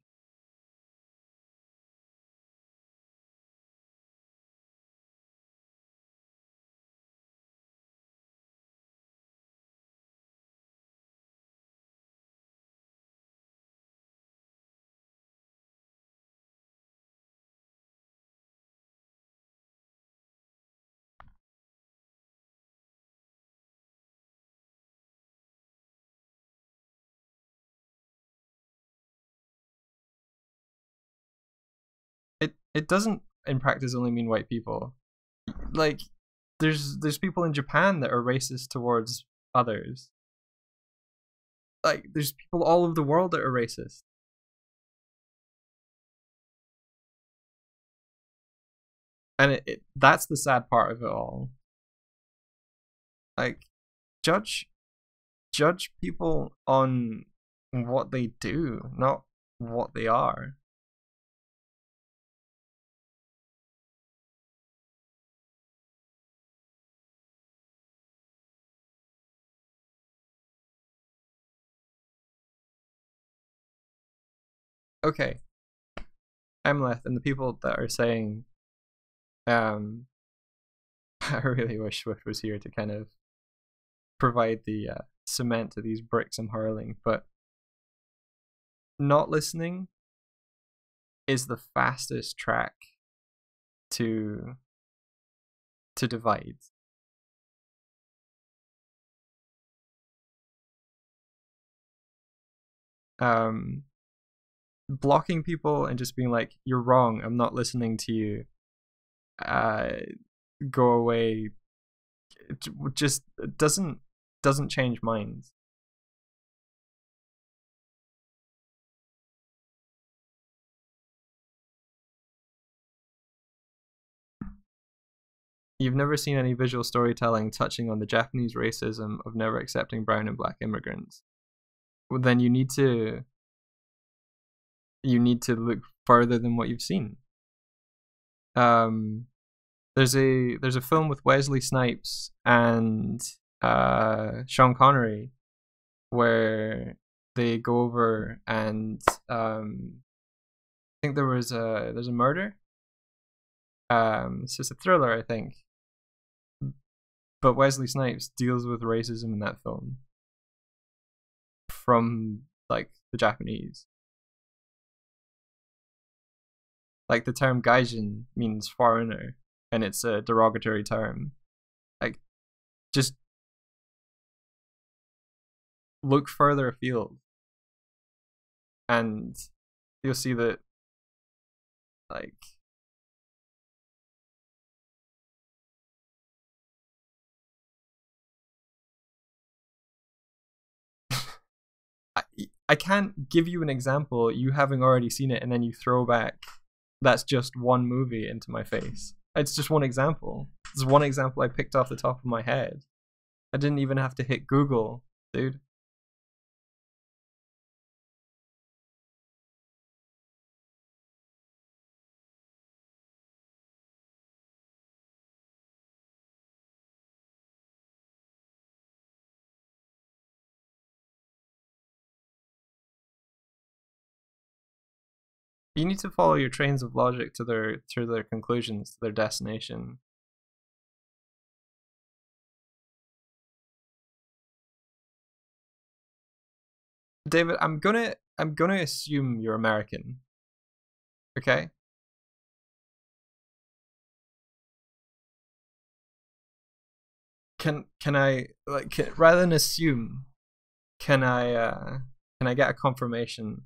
It doesn't in practice only mean white people. Like, there's people in Japan that are racist towards others. Like, there's people all over the world that are racist. And that's the sad part of it all. Like, judge people on what they do, not what they are. Okay, Emleth and the people that are saying, I really wish Swift was here to kind of provide the cement to these bricks I'm hurling, but not listening is the fastest track to divide. um blocking people and just being like, you're wrong, I'm not listening to you, uh go away, it just doesn't change minds. You've never seen any visual storytelling touching on the Japanese racism of never accepting brown and black immigrants. Well, then you need to look further than what you've seen. Um, there's a film with Wesley Snipes and Sean Connery where they go over and I think there's a murder. It's just a thriller, I think. But Wesley Snipes deals with racism in that film from like the Japanese. Like the term gaijin means foreigner, and it's a derogatory term. Like, just look further afield, and you'll see that, like, I, I can't give you an example, you having already seen it, and then you throw back that's just one movie into my face. It's just one example. It's one example I picked off the top of my head. I didn't even have to hit Google, dude. You need to follow your trains of logic to their conclusions, to their destination. David, I'm gonna assume you're American. Okay? Can I, like, rather than assume, can I get a confirmation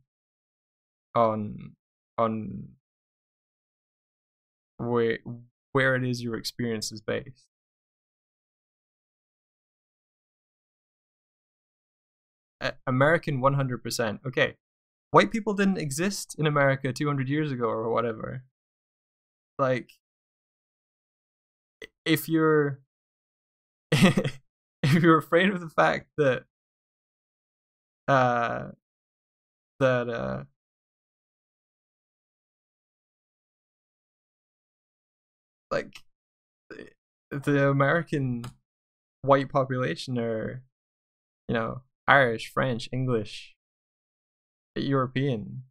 on on where where it is your experience is based? American 100%. Okay. White people didn't exist in America 200 years ago or whatever. Like, if you're if you're afraid of the fact that uh that like the American white population are, Irish, French, English, European,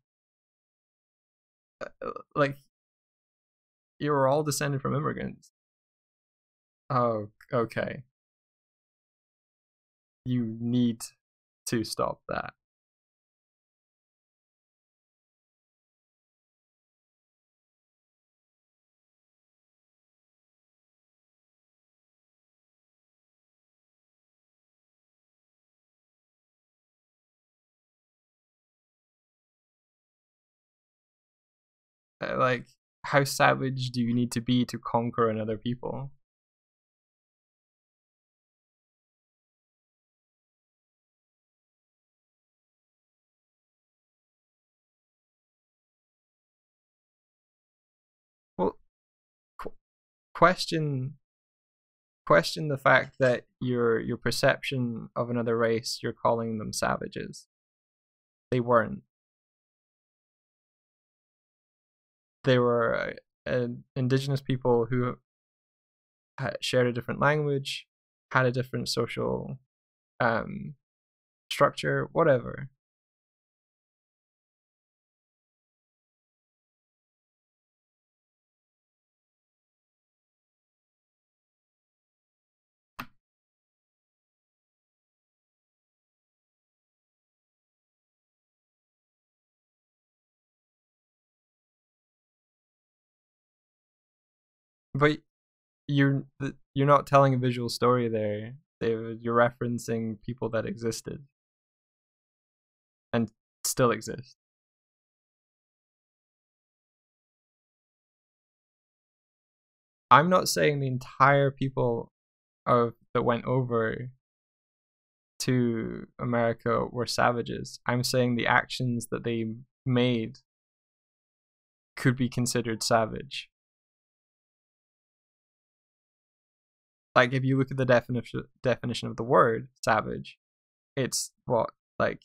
like, you're all descended from immigrants. Oh, okay. You need to stop that. Like, how savage do you need to be to conquer another people? Well, qu- question question the fact that your perception of another race, you're calling them savages. They weren't. They were indigenous people who shared a different language, had a different social um, structure, whatever. But you're you're not telling a visual story there. You're referencing people that existed, and still exist. I'm not saying the entire people that went over to America were savages. I'm saying the actions that they made could be considered savage. Like if you look at the definition of the word savage, it's what, like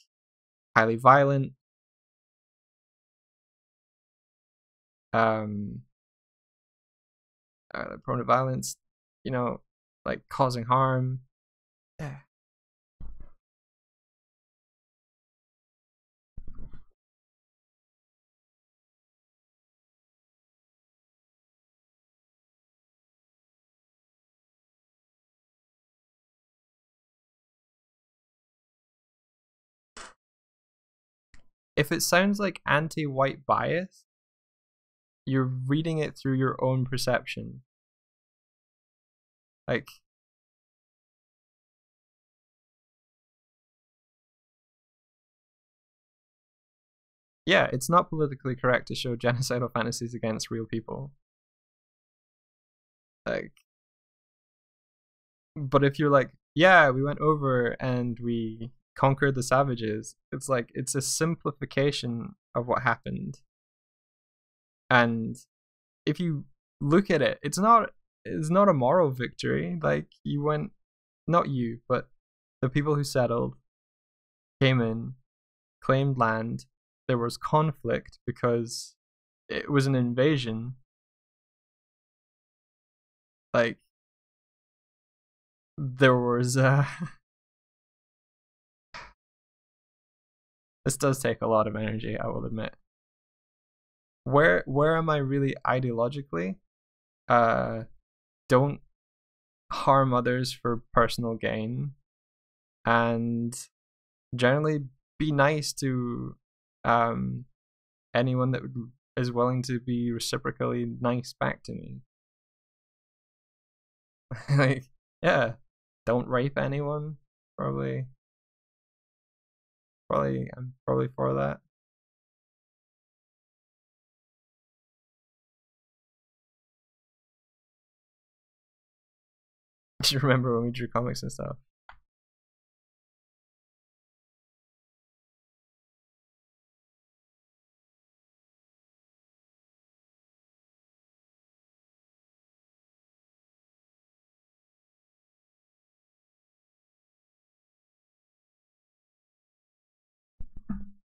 highly violent, prone to violence, you know, like causing harm. Yeah. If it sounds like anti-white bias, you're reading it through your own perception. Like, yeah, it's not politically correct to show genocidal fantasies against real people. Like, but if you're like, yeah, we went over and we conquered the savages, it's like it's a simplification of what happened. And if you look at it, it's not a moral victory. Like you went, not you, but the people who settled came in, claimed land. There was conflict because it was an invasion. Like there was this does take a lot of energy, I will admit. Where am I really ideologically? Don't harm others for personal gain, and generally be nice to anyone that is willing to be reciprocally nice back to me. Like, yeah, don't rape anyone. Probably, I'm probably for that. Do you remember when we drew comics and stuff?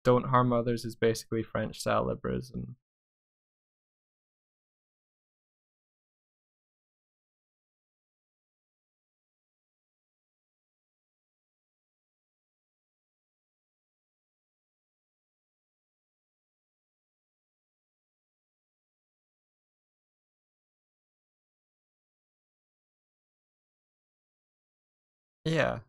Don't harm others is basically French style liberalism. Yeah.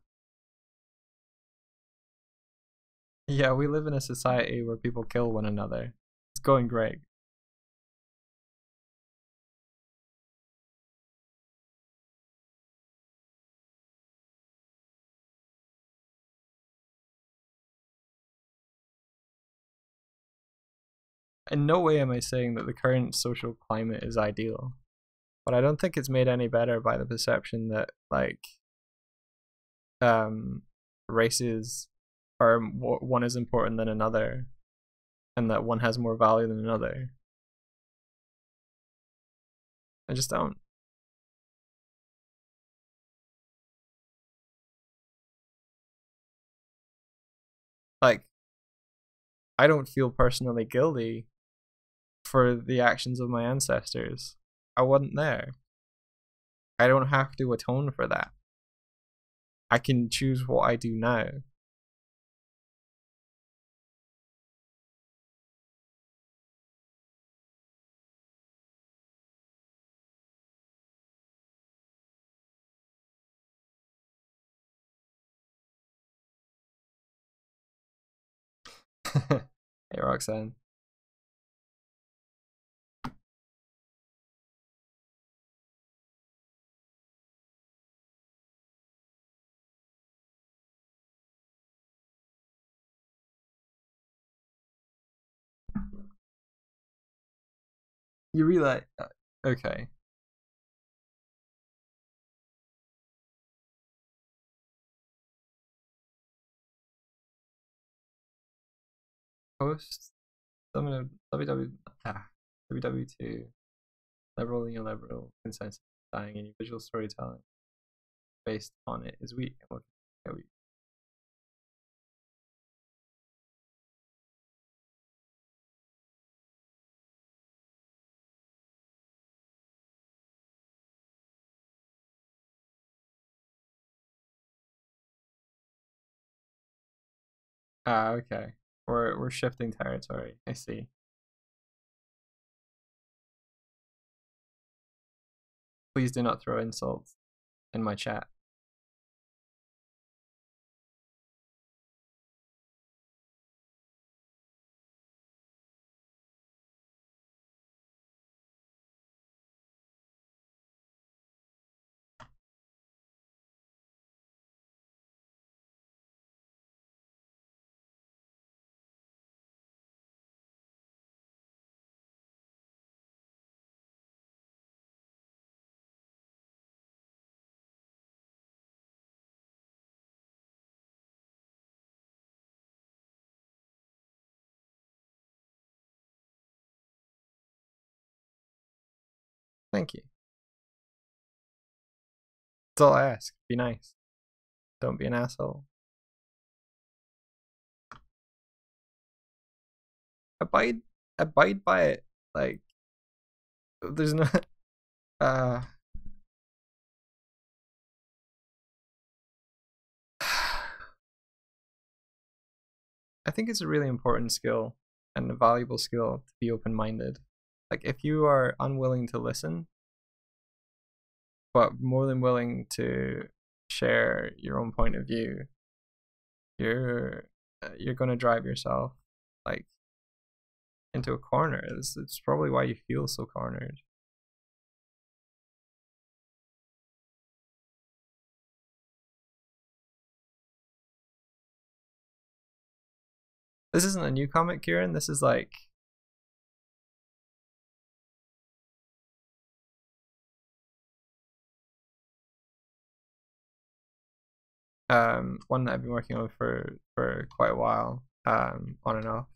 Yeah, we live in a society where people kill one another. It's going great. In no way am I saying that the current social climate is ideal, but I don't think it's made any better by the perception that like um races are one is important than another, and that one has more value than another. I just don't. Like, I don't feel personally guilty for the actions of my ancestors. I wasn't there. I don't have to atone for that. I can choose what I do now. Hey, Roxanne. You realize, okay. Post WW2 liberal and illiberal consensus dying in your visual storytelling based on it is weak. Yeah, weak. Ah, okay. We're shifting territory. I see. Please do not throw insults in my chat. Thank you. That's all I ask. Be nice. Don't be an asshole. Abide abide by it. Like there's no uh I think it's a really important skill and a valuable skill to be open-minded. Like if you are unwilling to listen, but more than willing to share your own point of view, you're going to drive yourself like into a corner. It's probably why you feel so cornered. This isn't a new comic, Kieran. This is like one that I've been working on for quite a while, on and off.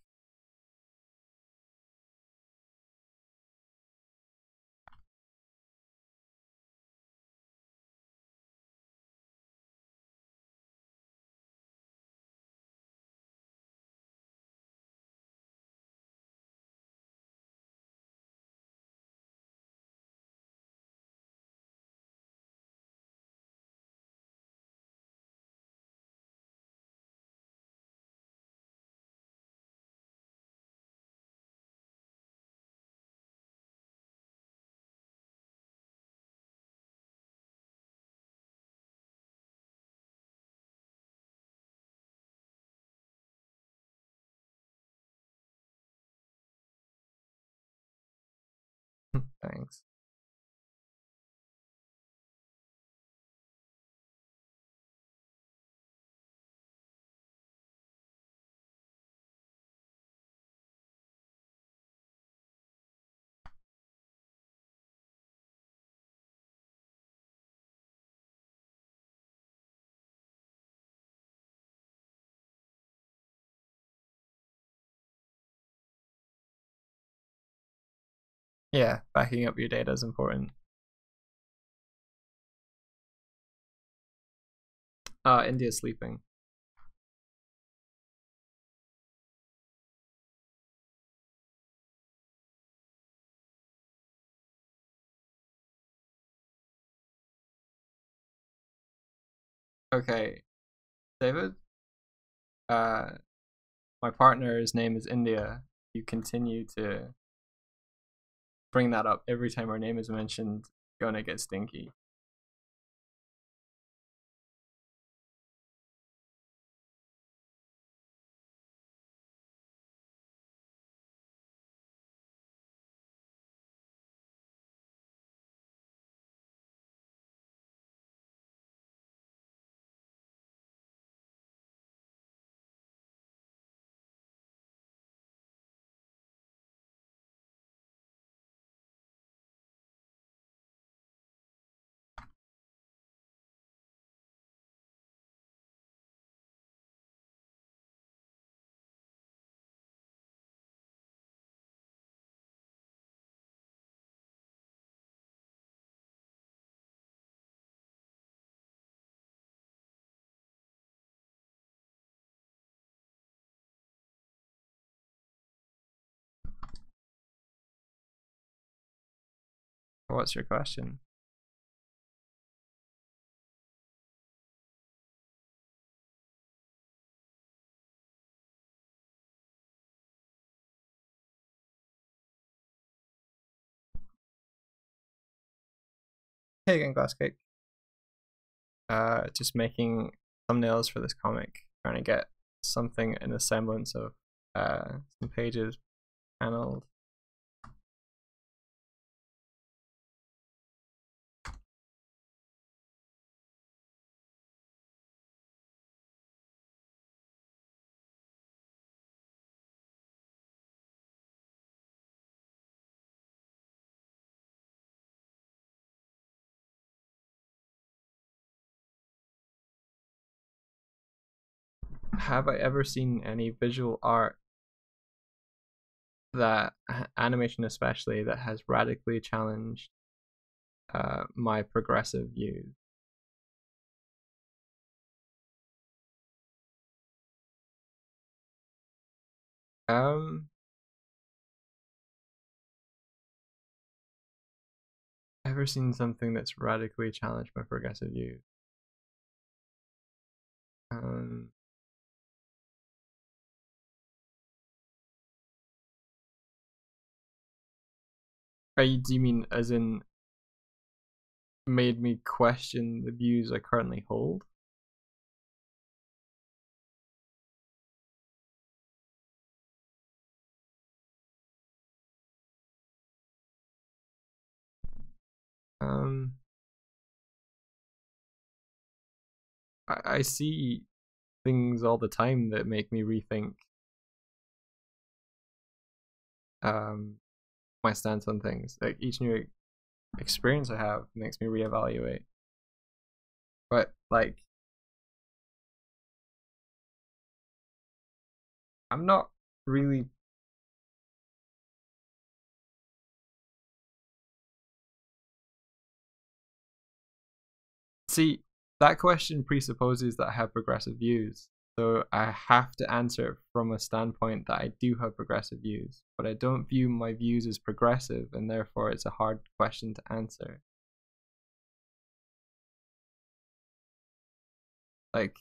Thanks. Yeah, backing up your data is important. India's sleeping. Okay, David. Uh, my partner's name is India. You continue to bring that up every time our name is mentioned. Gonna get stinky. What's your question? Hey again, Glass Cake. Just making thumbnails for this comic, trying to get something in the semblance of some pages paneled. Have I ever seen any visual art that animation especially that has radically challenged my progressive views? Ever seen something that's radically challenged my progressive views? Do you mean as in made me question the views I currently hold? I see things all the time that make me rethink my stance on things. Like each new experience I have makes me reevaluate. But like, I'm not really. See, that question presupposes that I have progressive views. So I have to answer it from a standpoint that I do have progressive views, but I don't view my views as progressive, and therefore it's a hard question to answer. Like,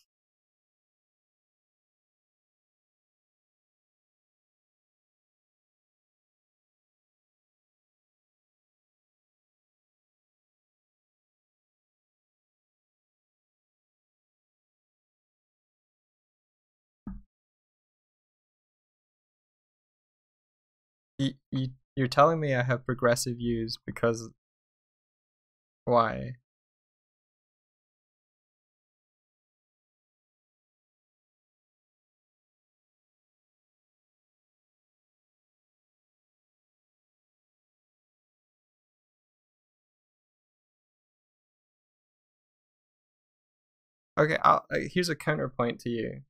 you're telling me I have progressive views because why? Okay, here's a counterpoint to you.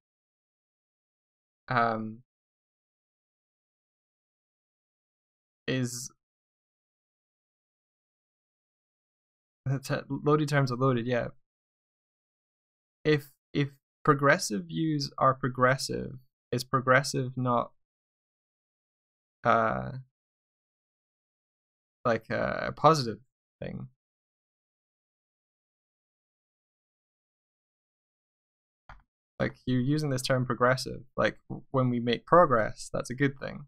Is loaded terms are loaded, yeah. If progressive views are progressive, is progressive not uh like a positive thing? Like you're using this term progressive, like when we make progress, that's a good thing.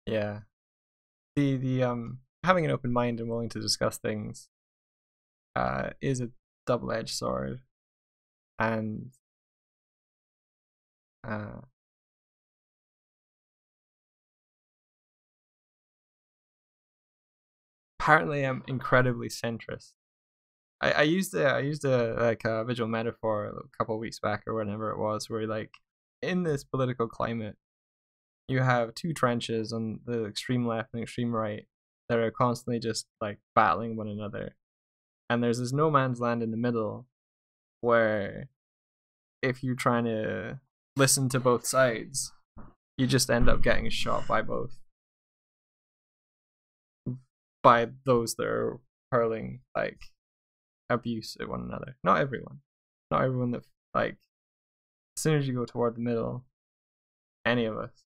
Yeah. The having an open mind and willing to discuss things is a double-edged sword, and uh apparently I'm incredibly centrist. I used a like a visual metaphor a couple of weeks back or whenever it was, where like in this political climate, you have two trenches on the extreme left and extreme right that are constantly just like battling one another. And there's this no man's land in the middle where if you're trying to listen to both sides, you just end up getting shot by both. By those that are hurling like abuse at one another. Not everyone. Not everyone that like as soon as you go toward the middle, any of us.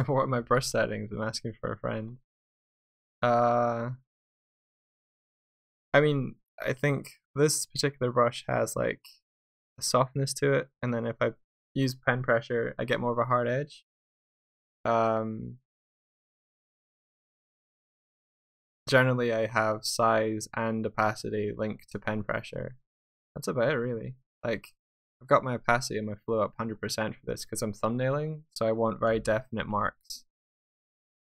What are my brush settings? I'm asking for a friend. Uh I mean, I think this particular brush has like a softness to it, and then if I use pen pressure, I get more of a hard edge. Um, Generally, I have size and opacity linked to pen pressure. That's about it, really. Like, I've got my opacity and my flow up 100% for this because I'm thumbnailing, so I want very definite marks.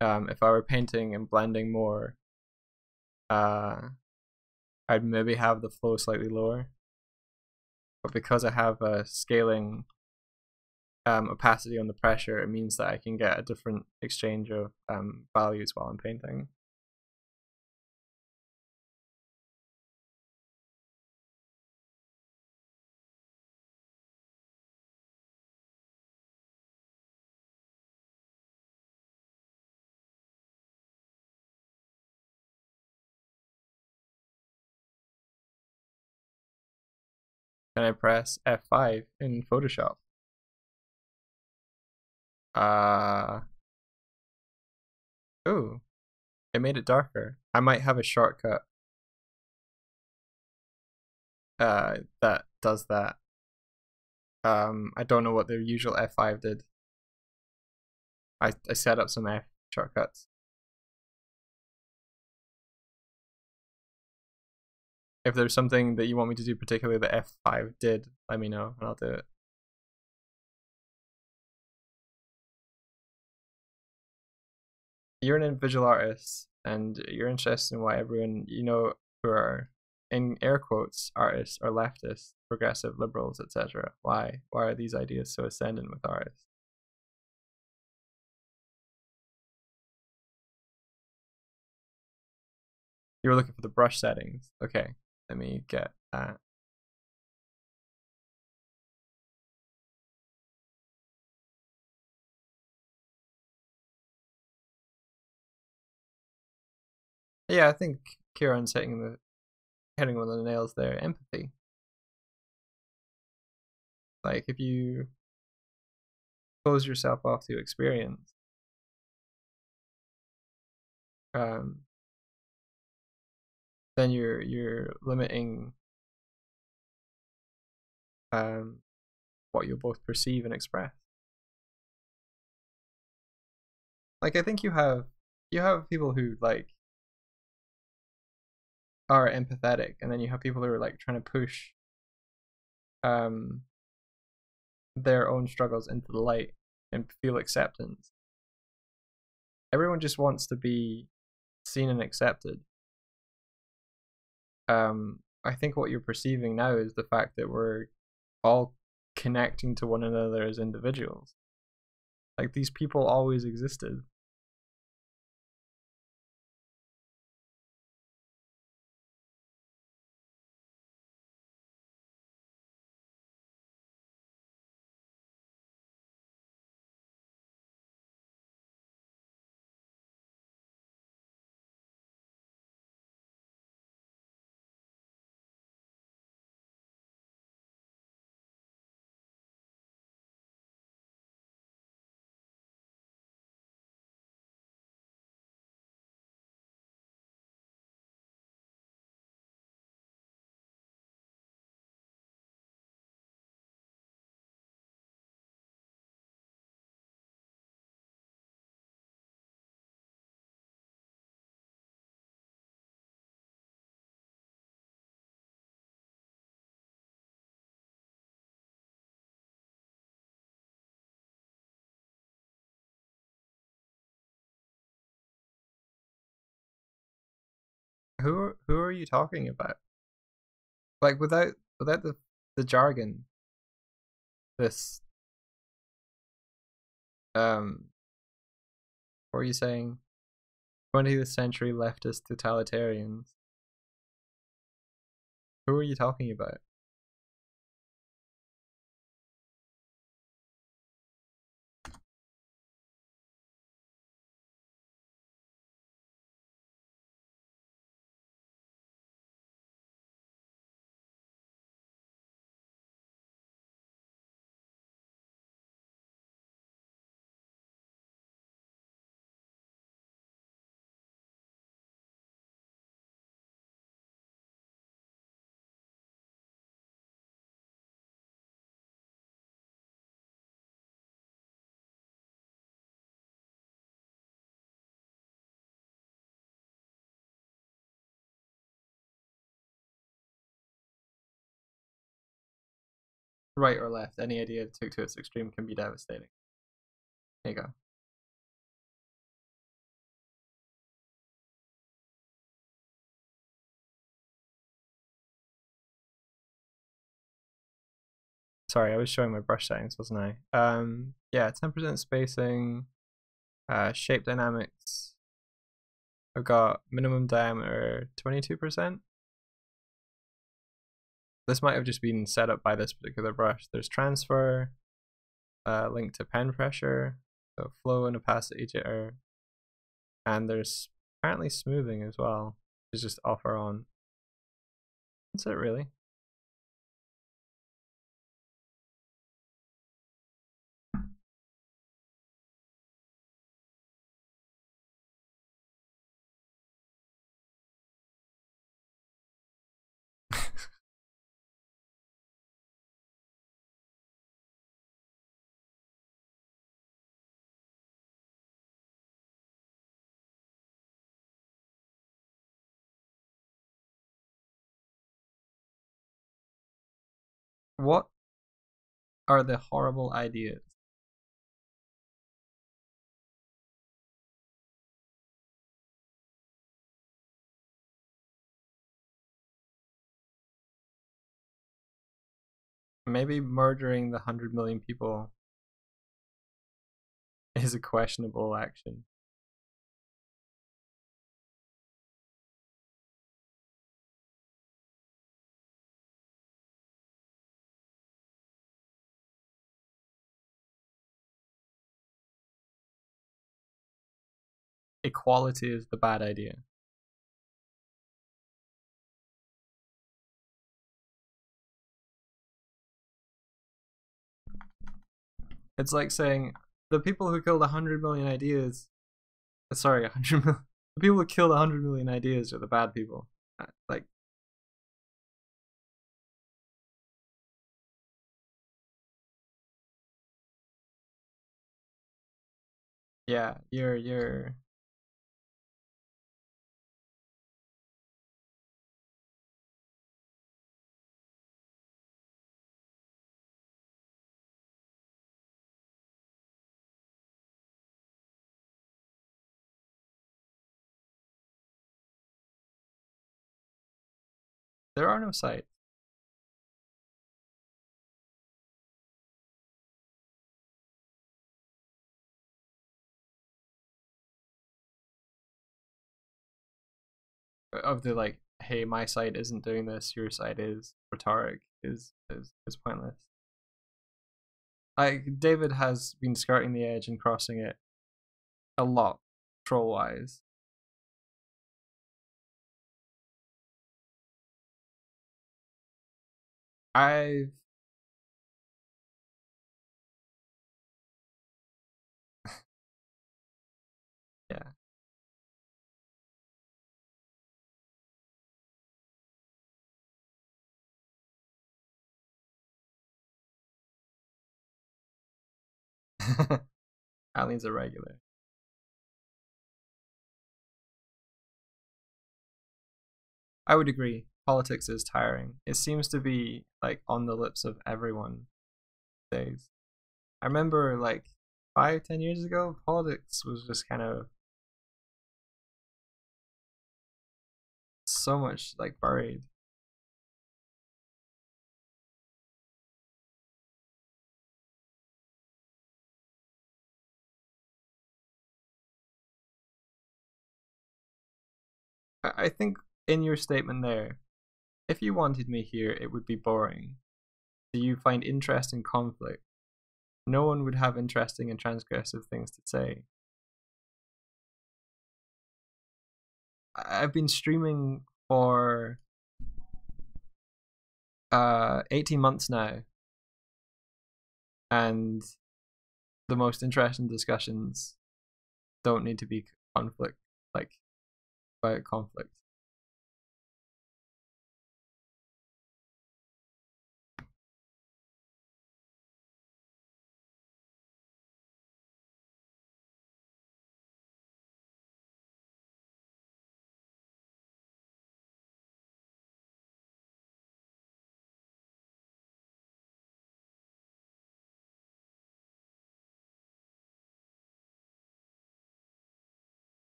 If I were painting and blending more, I'd maybe have the flow slightly lower. But because I have a scaling opacity on the pressure, it means that I can get a different exchange of values while I'm painting. Can I press F5 in Photoshop? Oh, it made it darker. I might have a shortcut that does that. I don't know what the usual F5 did. I set up some F shortcuts. If there's something that you want me to do particularly that F5 did, let me know and I'll do it. You're an visual artist and you're interested in why everyone you know who are in air quotes artists are leftists, progressive liberals, etc. Why are these ideas so ascendant with artists? You were looking for the brush settings. Okay, let me get that. Yeah, I think Kieran's hitting one of the nails there. Empathy. Like if you close yourself off to experience, um, then you're limiting what you'll both perceive and express. Like I think you have people who like are empathetic, and then you have people who are like trying to push um their own struggles into the light and feel acceptance. Everyone just wants to be seen and accepted. I think what you're perceiving now is the fact that we're all connecting to one another as individuals. Like these people always existed. Who are you talking about? Like without the jargon, this what are you saying? 20th century leftist totalitarians. Who are you talking about? Right or left, any idea took to its extreme can be devastating. There you go. Sorry, I was showing my brush settings, wasn't I? Yeah, 10% spacing, shape dynamics. I've got minimum diameter 22%. This might have just been set up by this particular brush. There's transfer, linked to pen pressure, so flow and opacity jitter, and there's apparently smoothing as well. It's just off or on. That's it, really. What are the horrible ideas? Maybe murdering the 100 million people is a questionable action. Equality is the bad idea. It's like saying the people who killed 100 million ideas, sorry, 100 million, the people who killed 100 million ideas are the bad people. Like, yeah, you're there are no sites. Of the like, hey, my site isn't doing this, your site is. Rhetoric is pointless. Like David has been skirting the edge and crossing it a lot, troll wise. I've yeah. Alien's a regular. I would agree. Politics is tiring. It seems to be like on the lips of everyone these days. I remember like 5, 10 years ago, politics was just kind of so much like buried. I think in your statement there, if you wanted me here, it would be boring. Do you find interest in conflict? No one would have interesting and transgressive things to say. I've been streaming for 18 months now, and the most interesting discussions don't need to be conflict, like about conflict.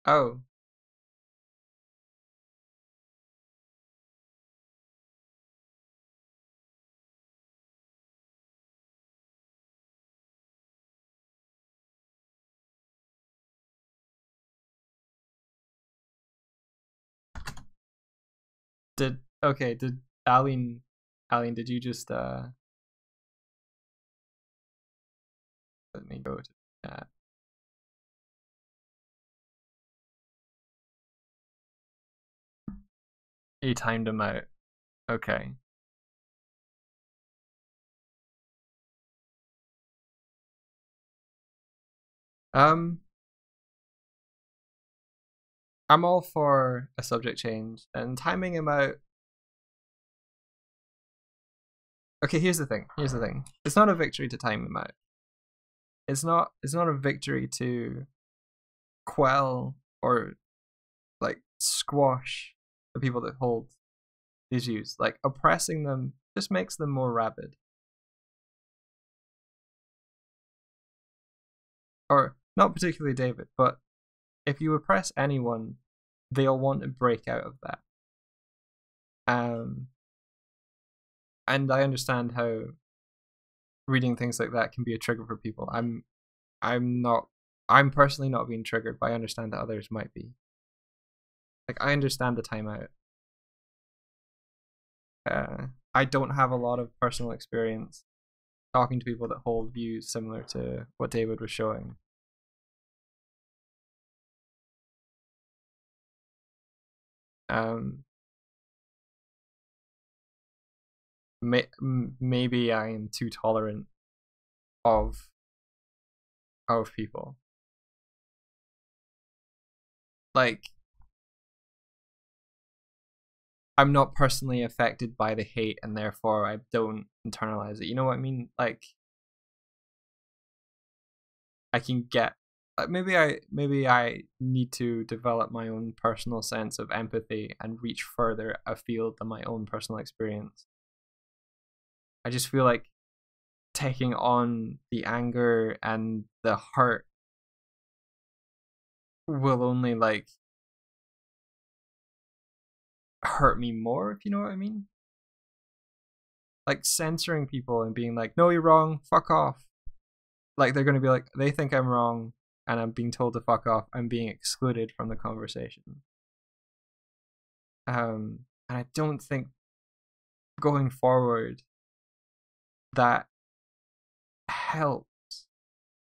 Oh, did Aline, did you just let me go to that. You timed him out. Okay. Um, I'm all for a subject change and timing him out. Okay, here's the thing. Here's the thing. It's not a victory to time him out. It's not a victory to quell or like squash the people that hold these views. Like oppressing them just makes them more rabid. Or not particularly David, but if you oppress anyone, they'll want to break out of that. And I understand how reading things like that can be a trigger for people. I'm personally not being triggered, but I understand that others might be. Like I understand the timeout. I don't have a lot of personal experience talking to people that hold views similar to what David was showing. Maybe I am too tolerant of people. Like I'm not personally affected by the hate and therefore I don't internalize it. You know what I mean? Like I can get maybe I need to develop my own personal sense of empathy and reach further afield than my own personal experience. I just feel like taking on the anger and the hurt will only like hurt me more, if you know what I mean. Like censoring people and being like, no, you're wrong, fuck off. Like they're gonna be like, they think I'm wrong and I'm being told to fuck off. I'm being excluded from the conversation. And I don't think going forward that helps.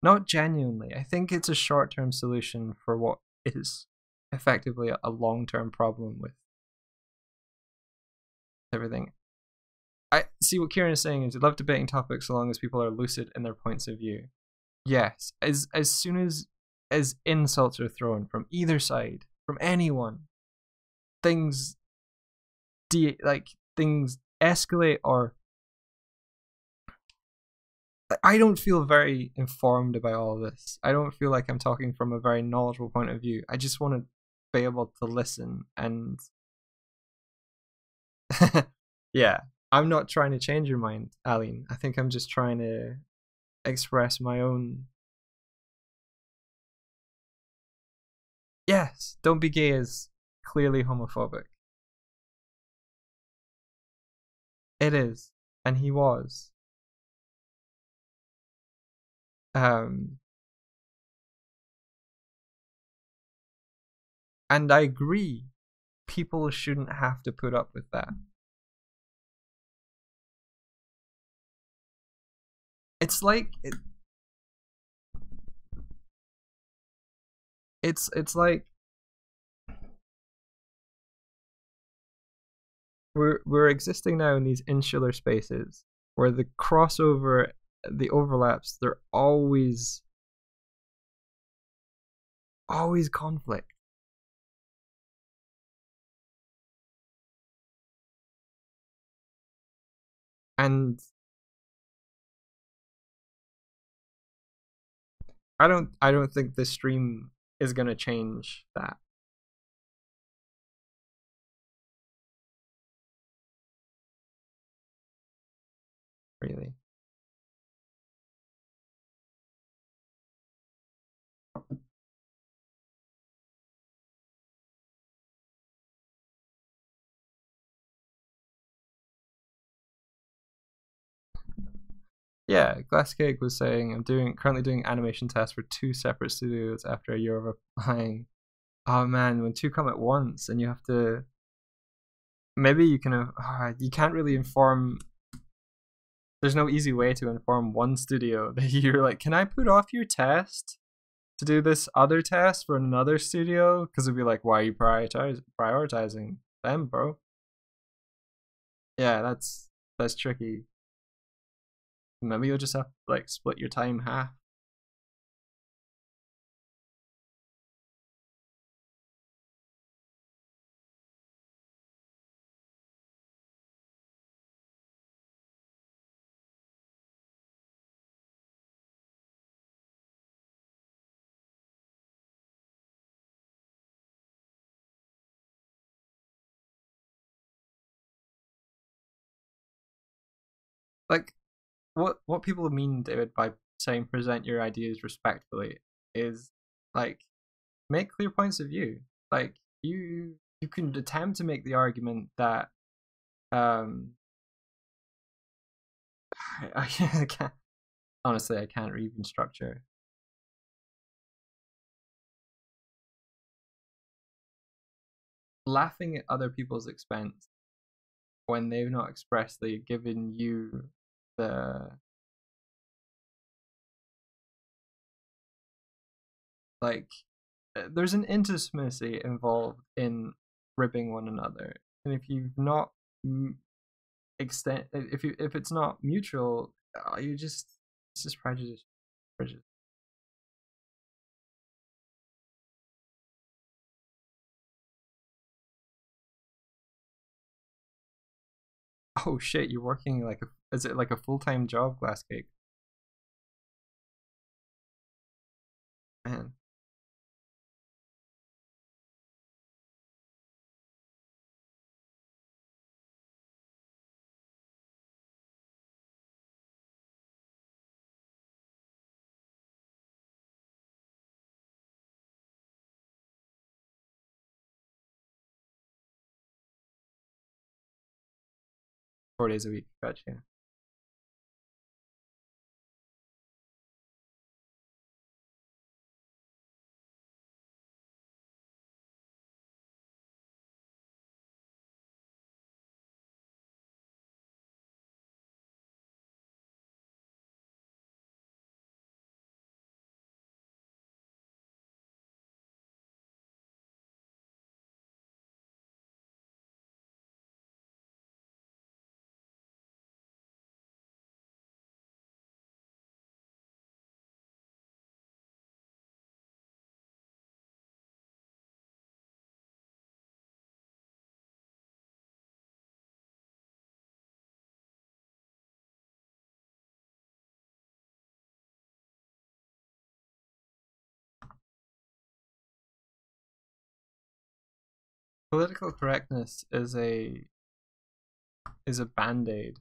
Not genuinely. I think it's a short-term solution for what is effectively a long-term problem with everything. I see what Kieran is saying is, I love debating topics so long as people are lucid in their points of view. Yes, as soon as insults are thrown from either side, from anyone, things things escalate. Or I don't feel very informed about all of this. I don't feel like I'm talking from a very knowledgeable point of view. I just want to be able to listen and yeah, I'm not trying to change your mind, Aline. I think I'm just trying to express my own. Yes, don't be gay is clearly homophobic. It is, and he was. Um, and I agree, people shouldn't have to put up with that. It's like it's like we're existing now in these insular spaces where the crossover, the overlaps, they're always conflict. And I don't think this stream is gonna change that. Really. Yeah, Glass Cake was saying I'm currently doing animation tests for 2 separate studios after a year of applying. Oh man, when 2 come at once and you have to, maybe you can you can't really inform. There's no easy way to inform one studio that you're like, can I put off your test to do this other test for another studio? Because it'd be like, why are you prioritizing them, bro? Yeah, that's tricky. Maybe you'll just have to like split your time half. Like what people mean, David, by saying present your ideas respectfully is like make clear points of view. Like you can attempt to make the argument that um I can't, honestly I can't even structure. Laughing at other people's expense when they've not expressly given you the like there's an intimacy involved in ribbing one another, and if you've not extend if it's not mutual, you just it's just prejudice. Oh shit, you're working like is it like a full-time job, Glass Cake? Man, 4 days a week, gotcha. Political correctness is a is a band-aid.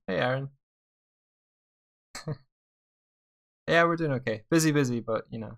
Hey, Aaron. Yeah, we're doing okay. Busy, but you know.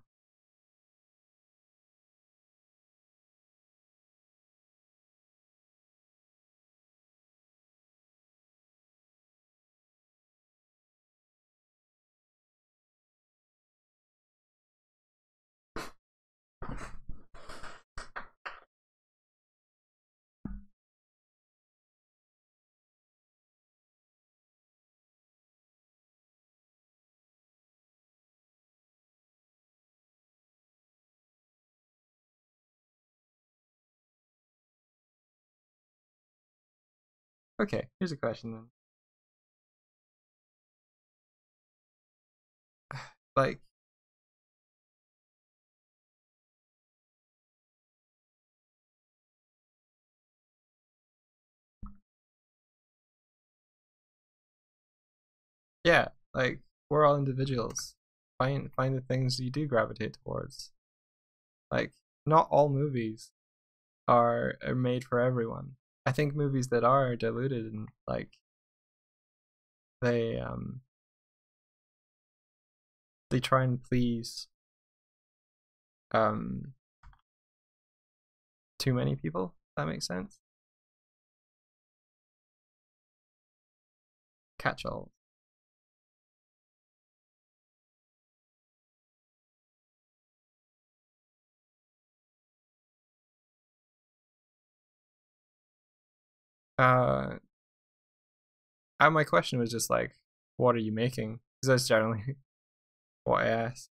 Okay, here's a question then. Like, yeah, like we're all individuals. Find the things you do gravitate towards. Like, not all movies are made for everyone. I think movies that are diluted and like they um they try and please um too many people. If that makes sense. Catch all. Uh, and my question was just like, what are you making? Because that's generally what I ask.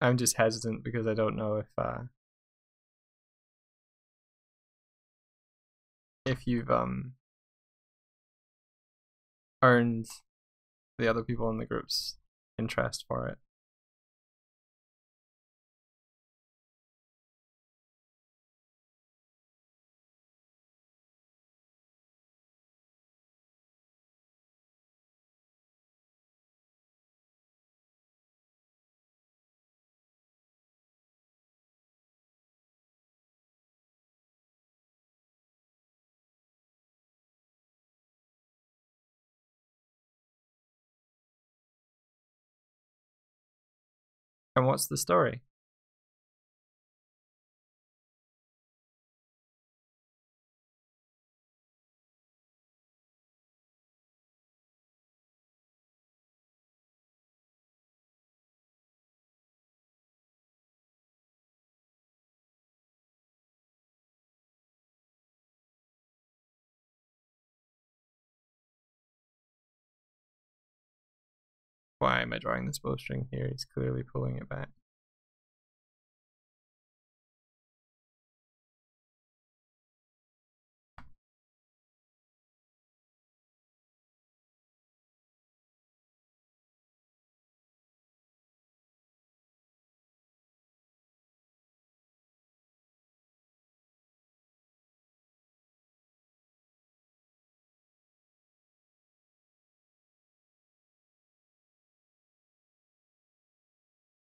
I'm just hesitant because I don't know if you've earned the other people in the group's interest for it. And what's the story? Why am I drawing this bowstring here? He's clearly pulling it back.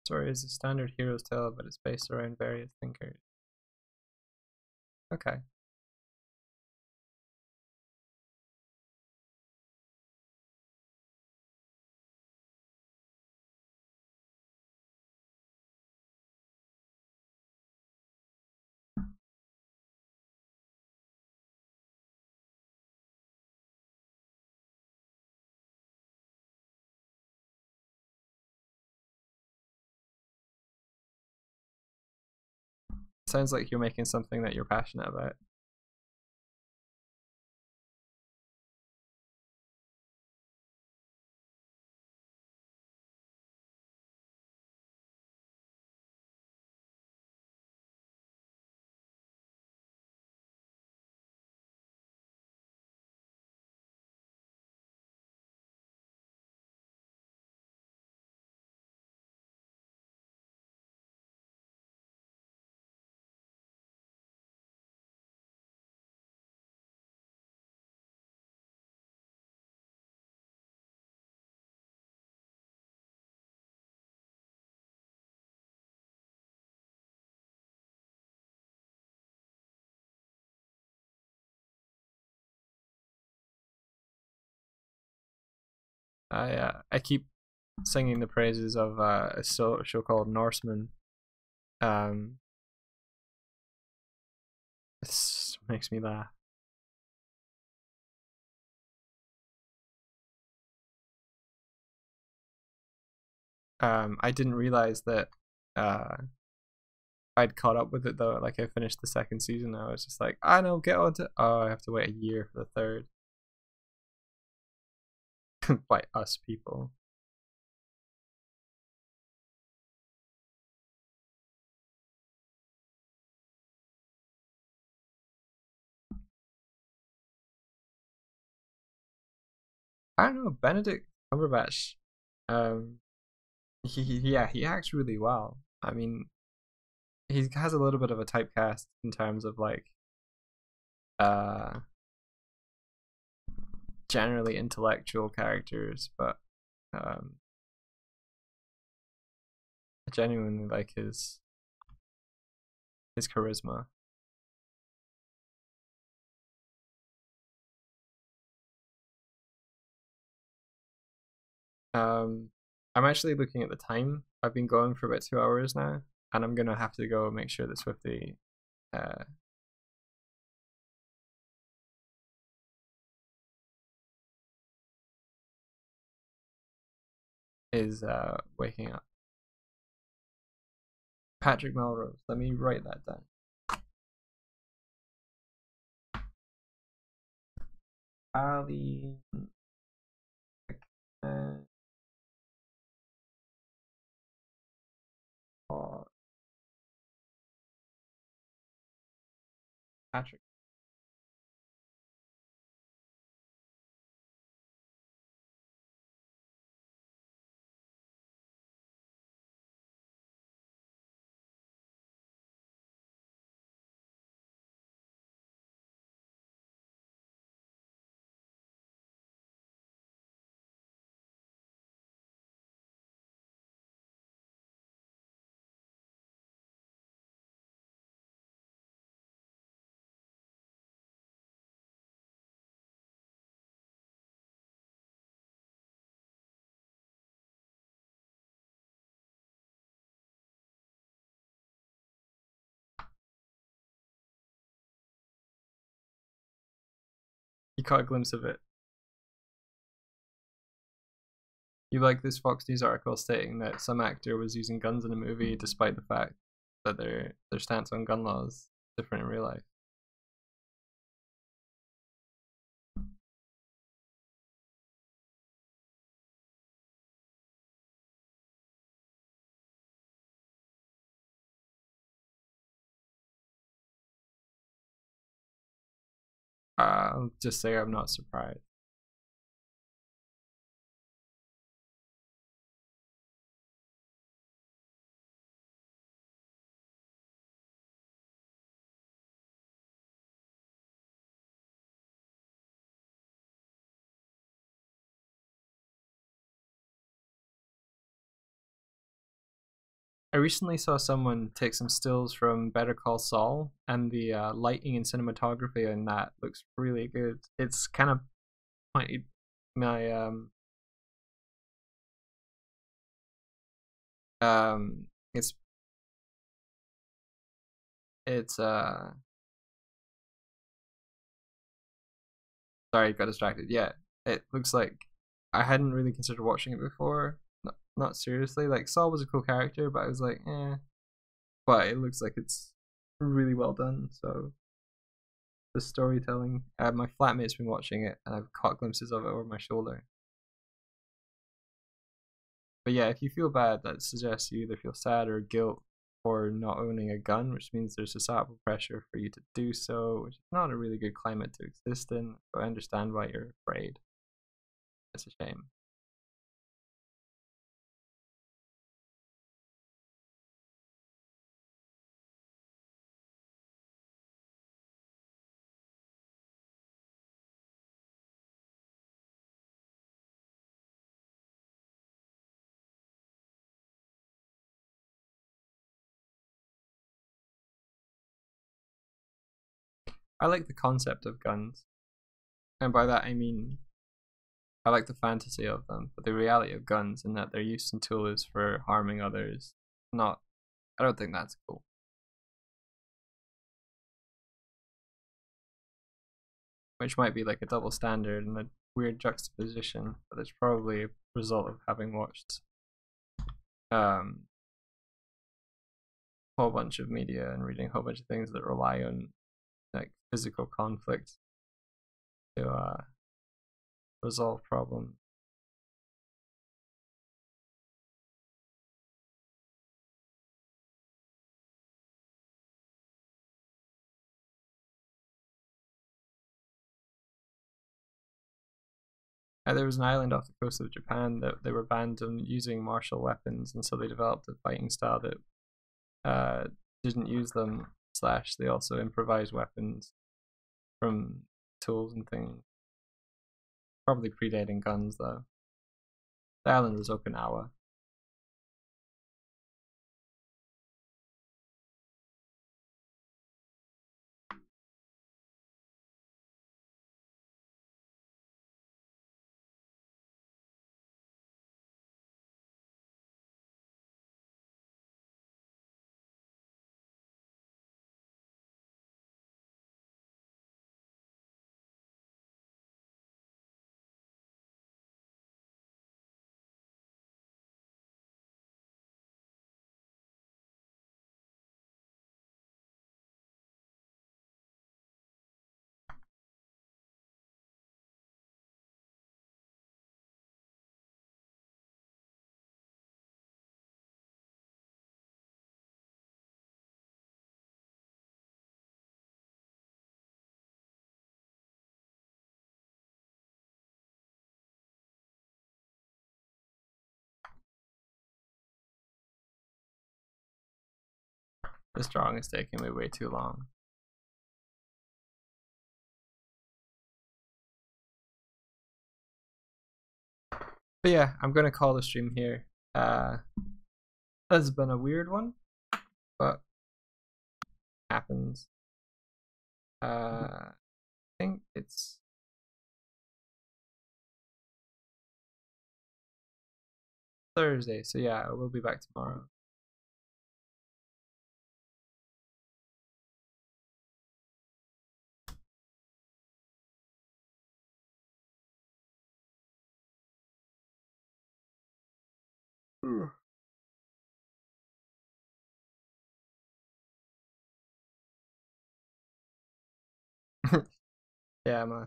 Story is a standard hero's tale, but it's based around various thinkers. Okay. Sounds like you're making something that you're passionate about. I keep singing the praises of a show called Norseman. Um, this makes me laugh. I didn't realize that I'd caught up with it though. Like I finished the second season. I was just like, I know, get on to. Oh, I have to wait a year for the third. By us people. I don't know, Benedict Cumberbatch. Um, yeah, he acts really well. I mean, he has a little bit of a typecast in terms of like uh generally intellectual characters, but um I genuinely like his charisma. Um, I'm actually looking at the time. I've been going for about 2 hours now, and I'm gonna have to go make sure that Swifty uh is waking up. Patrick Melrose. Let me write that down. Ali uh, Patrick. You caught a glimpse of it. You like this Fox News article stating that some actor was using guns in a movie despite the fact that their stance on gun laws is different in real life. I'll just say I'm not surprised. I recently saw someone take some stills from Better Call Saul, and the lighting and cinematography in that looks really good. It's kind of my it's it's sorry, got distracted. Yeah, it looks like I hadn't really considered watching it before. Not seriously. Like Saul was a cool character, but I was like, eh. But it looks like it's really well done. So the storytelling. My flatmate's been watching it, and I've caught glimpses of it over my shoulder. But yeah, if you feel bad, that suggests you either feel sad or guilt for not owning a gun, which means there's societal pressure for you to do so, which is not a really good climate to exist in. So I understand why you're afraid. It's a shame. I like the concept of guns, and by that I mean I like the fantasy of them, but the reality of guns and that their use and tool is for harming others, not. I don't think that's cool. Which might be like a double standard and a weird juxtaposition, but it's probably a result of having watched a whole bunch of media and reading a whole bunch of things that rely on like physical conflict to resolve problems. There was an island off the coast of Japan that they were banned on using martial weapons, and so they developed a fighting style that didn't use them. Slash, they also improvised weapons from tools and things. Probably predating guns, though. The island was Okinawa. This drawing is taking me way too long. But yeah, I'm gonna call the stream here. That's been a weird one, but happens. I think it's Thursday, so yeah, we'll be back tomorrow. Yeah, man.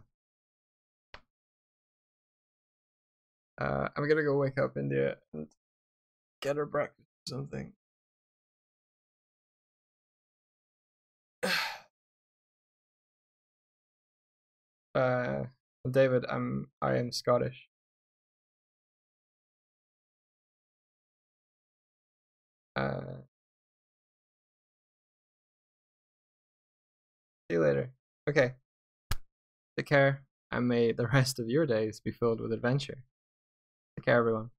I'm gonna go wake up India and get her breakfast or something. uh, David, I am Scottish. See you later. Okay. Take care, and may the rest of your days be filled with adventure. Take care, everyone.